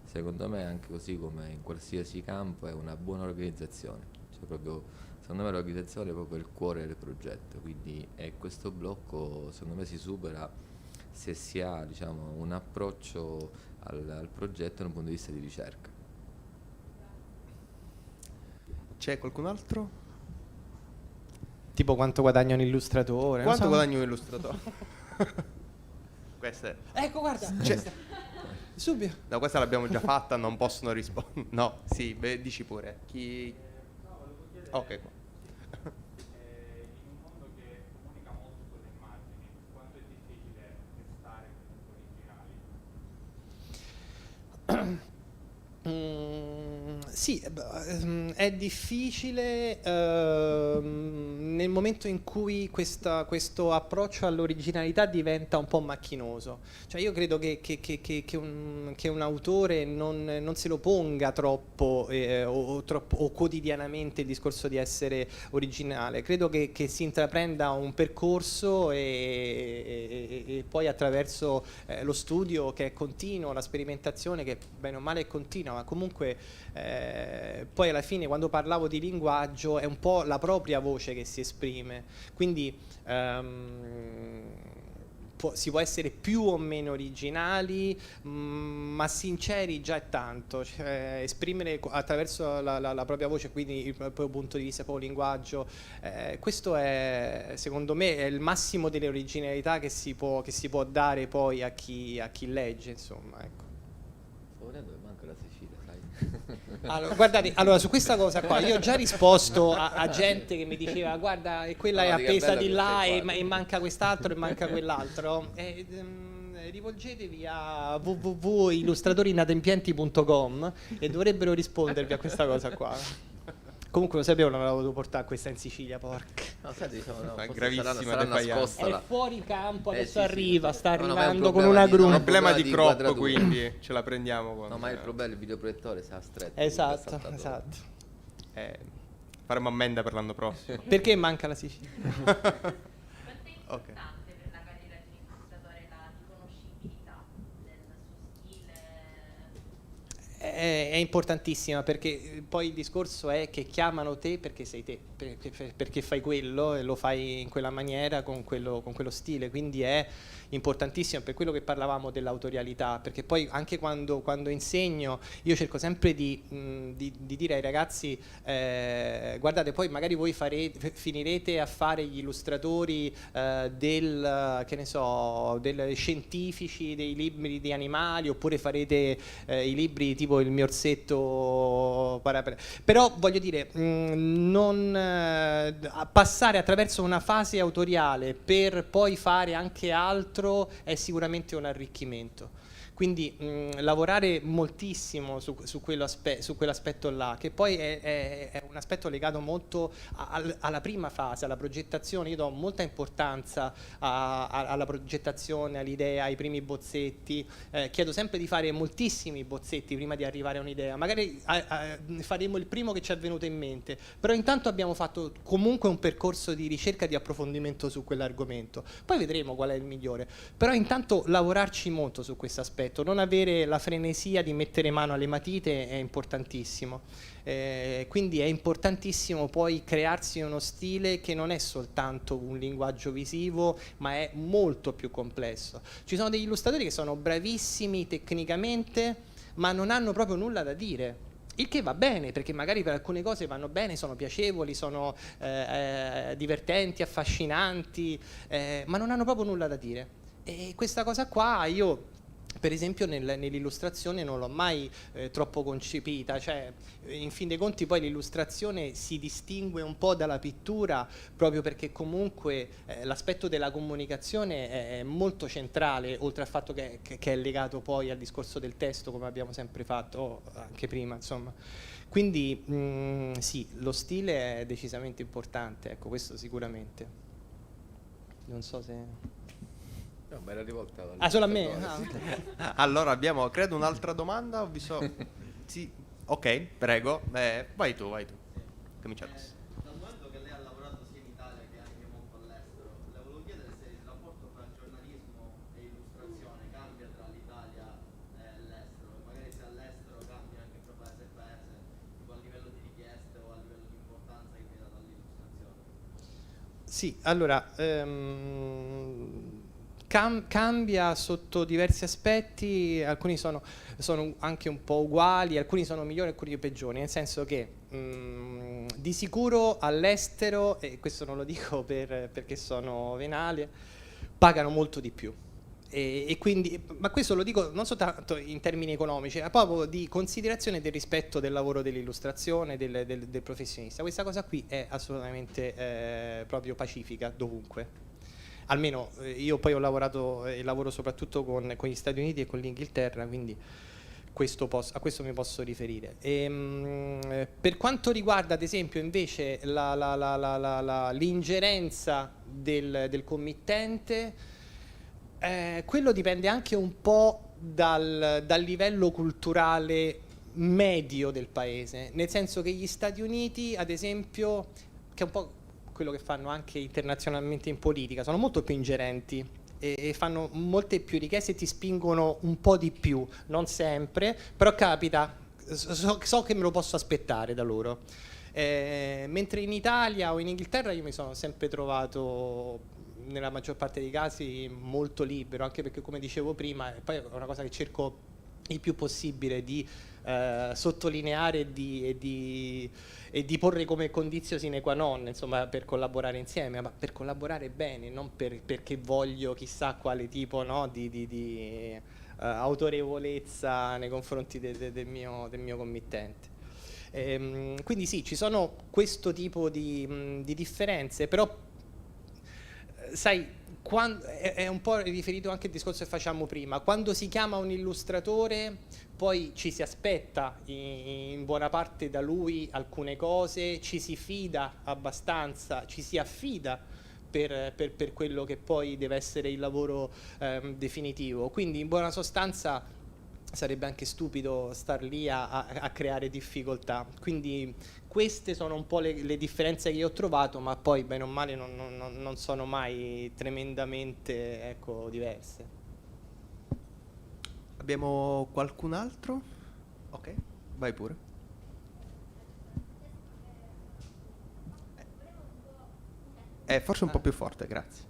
secondo me, anche così come in qualsiasi campo, è una buona organizzazione. Cioè proprio, secondo me l'organizzazione è proprio il cuore del progetto, quindi questo blocco secondo me si supera se si ha, diciamo, un approccio al progetto da un punto di vista di ricerca. C'è qualcun altro? Tipo quanto guadagna un illustratore? Quanto non so. guadagna un illustratore? Questa è... Ecco, guarda, subito. No, questa l'abbiamo già fatta, non possono rispondere. No, sì, beh, dici pure. Chi... Ok, qua. In un mondo che comunica molto con le immagini, quanto è difficile restare comunque originali? Sì, è difficile nel momento in cui questo approccio all'originalità diventa un po' macchinoso. Cioè io credo che un autore non se lo ponga troppo o quotidianamente il discorso di essere originale. Credo che si intraprenda un percorso e poi attraverso lo studio che è continuo, la sperimentazione che bene o male è continua, ma comunque poi alla fine quando parlavo di linguaggio è un po' la propria voce che si esprime, quindi si può essere più o meno originali, ma sinceri già è tanto, cioè, esprimere attraverso la propria voce, quindi il proprio punto di vista, il proprio linguaggio, questo è, secondo me, è il massimo delle originalità che si può dare poi a chi legge, insomma, ecco. Sto vedendo che manca la Sicilia, sai? Allora, guardate, su questa cosa qua io ho già risposto a gente che mi diceva guarda, e quella No, è dica, appesa bella di là questa qua. e manca quest'altro e manca quell'altro. Rivolgetevi a www.illustratorinadempienti.com e dovrebbero rispondervi a questa cosa qua. Comunque lo sapevo, non l'avevo dovuto portare questa in Sicilia, porca. No, sai, diciamo, no, Fa forse gravissima sarà defiance. nascosta È là. fuori campo, adesso Sì, arriva, sì. sta No, no, ma è un arrivando con problema una di- gru. no, Problema di crop, inquadratura. quindi ce la prendiamo con... No, ma il problema è il videoproiettore, se ha stretto. Esatto, quindi è saltato. esatto. faremo ammenda per l'anno prossimo. Perché manca la Sicilia? Quanto è Ok. importante per la carriera di un illustratore la riconoscibilità del suo stile? È importantissima, perché poi il discorso è che chiamano te perché sei te, perché fai quello e lo fai in quella maniera, con quello stile, quindi è importantissimo, per quello che parlavamo dell'autorialità, perché poi anche quando insegno io cerco sempre di dire ai ragazzi guardate, poi magari voi finirete a fare gli illustratori che ne so, dei scientifici, dei libri di animali, oppure farete i libri tipo il mio orsetto però voglio dire passare attraverso una fase autoriale per poi fare anche altro è sicuramente un arricchimento. Quindi lavorare moltissimo su quell'aspetto là, che poi è un aspetto legato molto alla prima fase, alla progettazione. Io do molta importanza alla progettazione, all'idea, ai primi bozzetti. Chiedo sempre di fare moltissimi bozzetti prima di arrivare a un'idea. Magari faremo il primo che ci è venuto in mente, però intanto abbiamo fatto comunque un percorso di ricerca e di approfondimento su quell'argomento. Poi vedremo qual è il migliore. Però intanto lavorarci molto su questo aspetto. Non avere la frenesia di mettere mano alle matite è importantissimo, quindi è importantissimo poi crearsi uno stile che non è soltanto un linguaggio visivo, ma è molto più complesso. Ci sono degli illustratori che sono bravissimi tecnicamente, ma non hanno proprio nulla da dire. Il che va bene, perché magari per alcune cose vanno bene, sono piacevoli, sono divertenti, affascinanti, ma non hanno proprio nulla da dire. E questa cosa qua io, per esempio, nell'illustrazione non l'ho mai troppo concepita, cioè in fin dei conti poi l'illustrazione si distingue un po' dalla pittura proprio perché comunque l'aspetto della comunicazione è molto centrale, oltre al fatto che è legato poi al discorso del testo, come abbiamo sempre fatto anche prima, insomma. Quindi sì, lo stile è decisamente importante, ecco, questo sicuramente. Non so se... No, ma era rivolta solo a me? Allora abbiamo, credo, un'altra domanda. Ho visto... Sì. Ok, prego. Vai tu. Comincia adesso. Dal momento che lei ha lavorato sia in Italia che anche molto all'estero, le volevo chiedere se il rapporto tra giornalismo e illustrazione cambia tra l'Italia e l'estero, e magari se all'estero cambia anche proprio paese per paese, tipo a livello di richieste o a livello di importanza che viene data all'illustrazione. Sì, allora, cambia sotto diversi aspetti, alcuni sono anche un po' uguali, alcuni sono migliori, alcuni peggiori, nel senso che di sicuro all'estero, e questo non lo dico perché sono venale, pagano molto di più. E quindi, ma questo lo dico non soltanto in termini economici, ma proprio di considerazione del rispetto del lavoro dell'illustrazione, del professionista. Questa cosa qui è assolutamente proprio pacifica dovunque. Almeno io poi ho lavorato e lavoro soprattutto con gli Stati Uniti e con l'Inghilterra, quindi a questo mi posso riferire. Per quanto riguarda ad esempio invece l'ingerenza del committente, quello dipende anche un po' dal livello culturale medio del paese, nel senso che gli Stati Uniti, ad esempio, che è un po' quello che fanno anche internazionalmente in politica, sono molto più ingerenti e fanno molte più richieste e ti spingono un po' di più, non sempre, però capita, so che me lo posso aspettare da loro. Mentre in Italia o in Inghilterra io mi sono sempre trovato nella maggior parte dei casi molto libero, anche perché come dicevo prima, e poi è una cosa che cerco il più possibile di sottolineare e di porre come condizio sine qua non, insomma, per collaborare insieme, ma per collaborare bene, non perché voglio chissà quale tipo, no, di autorevolezza nei confronti del mio committente. Quindi sì, ci sono questo tipo di differenze, però sai, è un po' riferito anche al discorso che facciamo prima. Quando si chiama un illustratore, poi ci si aspetta in buona parte da lui alcune cose, ci si fida abbastanza, ci si affida per quello che poi deve essere il lavoro definitivo. Quindi in buona sostanza sarebbe anche stupido star lì a creare difficoltà. Quindi queste sono un po' le differenze che io ho trovato, ma poi bene o male non sono mai tremendamente, ecco, diverse. Abbiamo qualcun altro? Ok, vai pure. Forse un po' più forte, grazie.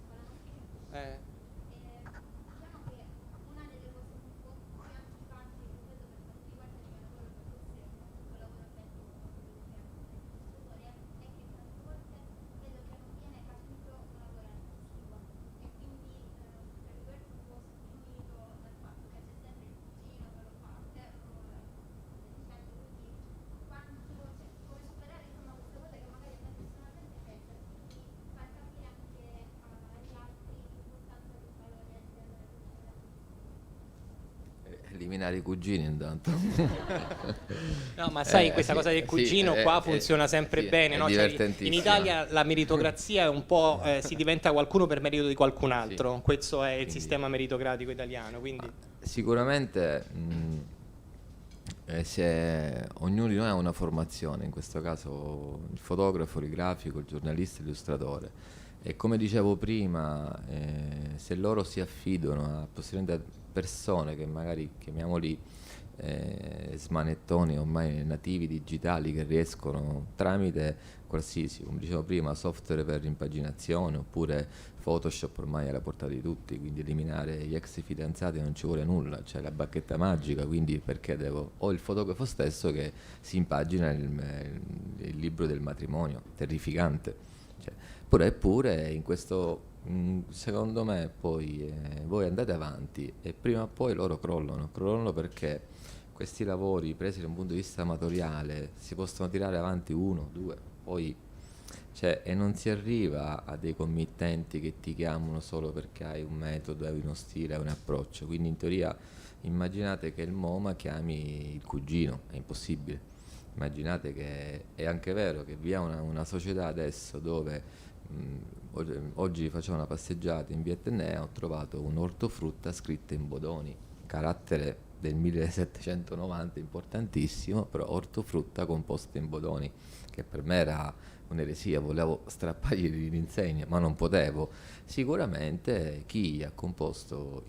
Eliminare i cugini intanto. No, ma sai, questa sì, cosa del cugino qua funziona sempre sì, bene, è no? Cioè, in divertentissimo. Italia la meritocrazia è un po' si diventa qualcuno per merito di qualcun altro. Sì. Questo è il Quindi, sistema meritocratico italiano, quindi sicuramente se ognuno di noi ha una formazione, in questo caso il fotografo, il grafico, il giornalista, l'illustratore, e come dicevo prima, se loro si affidano a possibilmente persone che magari chiamiamoli smanettoni ormai nativi digitali, che riescono tramite qualsiasi, come dicevo prima, software per impaginazione oppure Photoshop ormai è alla portata di tutti, quindi eliminare gli ex fidanzati non ci vuole nulla, c'è la bacchetta magica, quindi perché devo, o il fotografo stesso che si impagina il libro del matrimonio, terrificante, cioè, eppure in questo, secondo me poi voi andate avanti e prima o poi loro crollano perché questi lavori presi da un punto di vista amatoriale si possono tirare avanti 1, 2, poi e non si arriva a dei committenti che ti chiamano solo perché hai un metodo, hai uno stile, hai un approccio. Quindi in teoria immaginate che il MoMA chiami il cugino, è impossibile. Immaginate che è anche vero che vi è una società adesso dove oggi facevo una passeggiata in via Etnea, ho trovato un ortofrutta scritta in Bodoni, carattere del 1790 importantissimo, però ortofrutta composta in Bodoni, che per me era un'eresia, volevo strappargli l'insegna ma non potevo. Sicuramente chi ha composto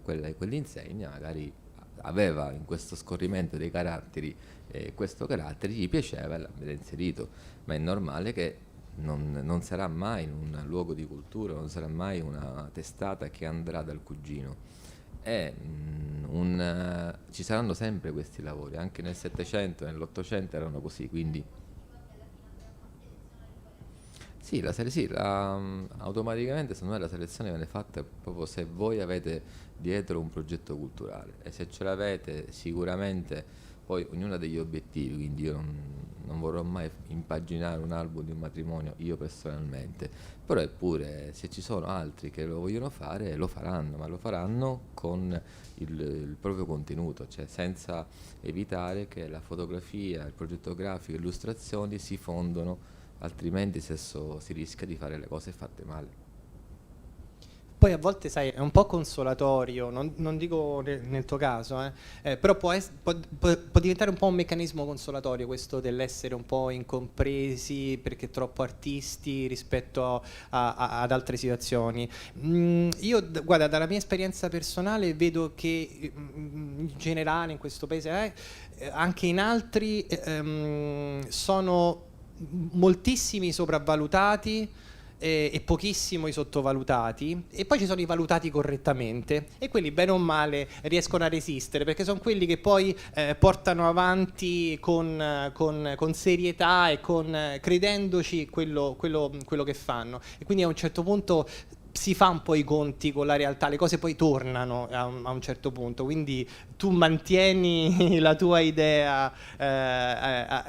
quell'insegna magari aveva in questo scorrimento dei caratteri questo carattere, gli piaceva e l'aveva inserito, ma è normale che non sarà mai un luogo di cultura, non sarà mai una testata che andrà dal cugino. Ci saranno sempre questi lavori, anche nel Settecento, nell'Ottocento erano così, quindi sì, automaticamente secondo me la selezione viene fatta proprio se voi avete dietro un progetto culturale, e se ce l'avete sicuramente poi ognuno ha degli obiettivi, quindi io non vorrò mai impaginare un album di un matrimonio io personalmente, però eppure se ci sono altri che lo vogliono fare lo faranno, ma lo faranno con il proprio contenuto, cioè senza evitare che la fotografia, il progetto grafico, le illustrazioni si fondono, altrimenti stesso si rischia di fare le cose fatte male. Poi a volte, sai, è un po' consolatorio, non dico nel tuo caso, però può diventare un po' un meccanismo consolatorio questo dell'essere un po' incompresi perché troppo artisti rispetto ad altre situazioni. Io, guarda, dalla mia esperienza personale vedo che in generale in questo paese, anche in altri, sono moltissimi sopravvalutati e pochissimo i sottovalutati, e poi ci sono i valutati correttamente, e quelli bene o male riescono a resistere perché sono quelli che poi portano avanti con serietà e credendoci quello che fanno, e quindi a un certo punto si fa un po' i conti con la realtà, le cose poi tornano a un certo punto, quindi tu mantieni la tua idea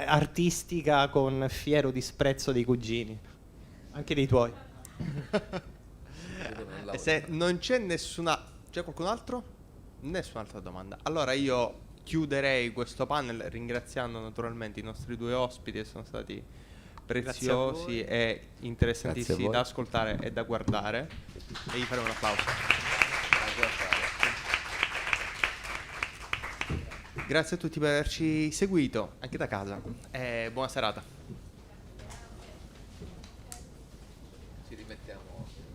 artistica con fiero disprezzo dei cugini, anche dei tuoi. Se non c'è nessuna... C'è qualcun altro? Nessun'altra domanda. Allora io chiuderei questo panel ringraziando naturalmente i nostri due ospiti, che sono stati preziosi e interessantissimi da ascoltare e da guardare, e gli faremo un applauso. Grazie a tutti per averci seguito anche da casa, e buona serata.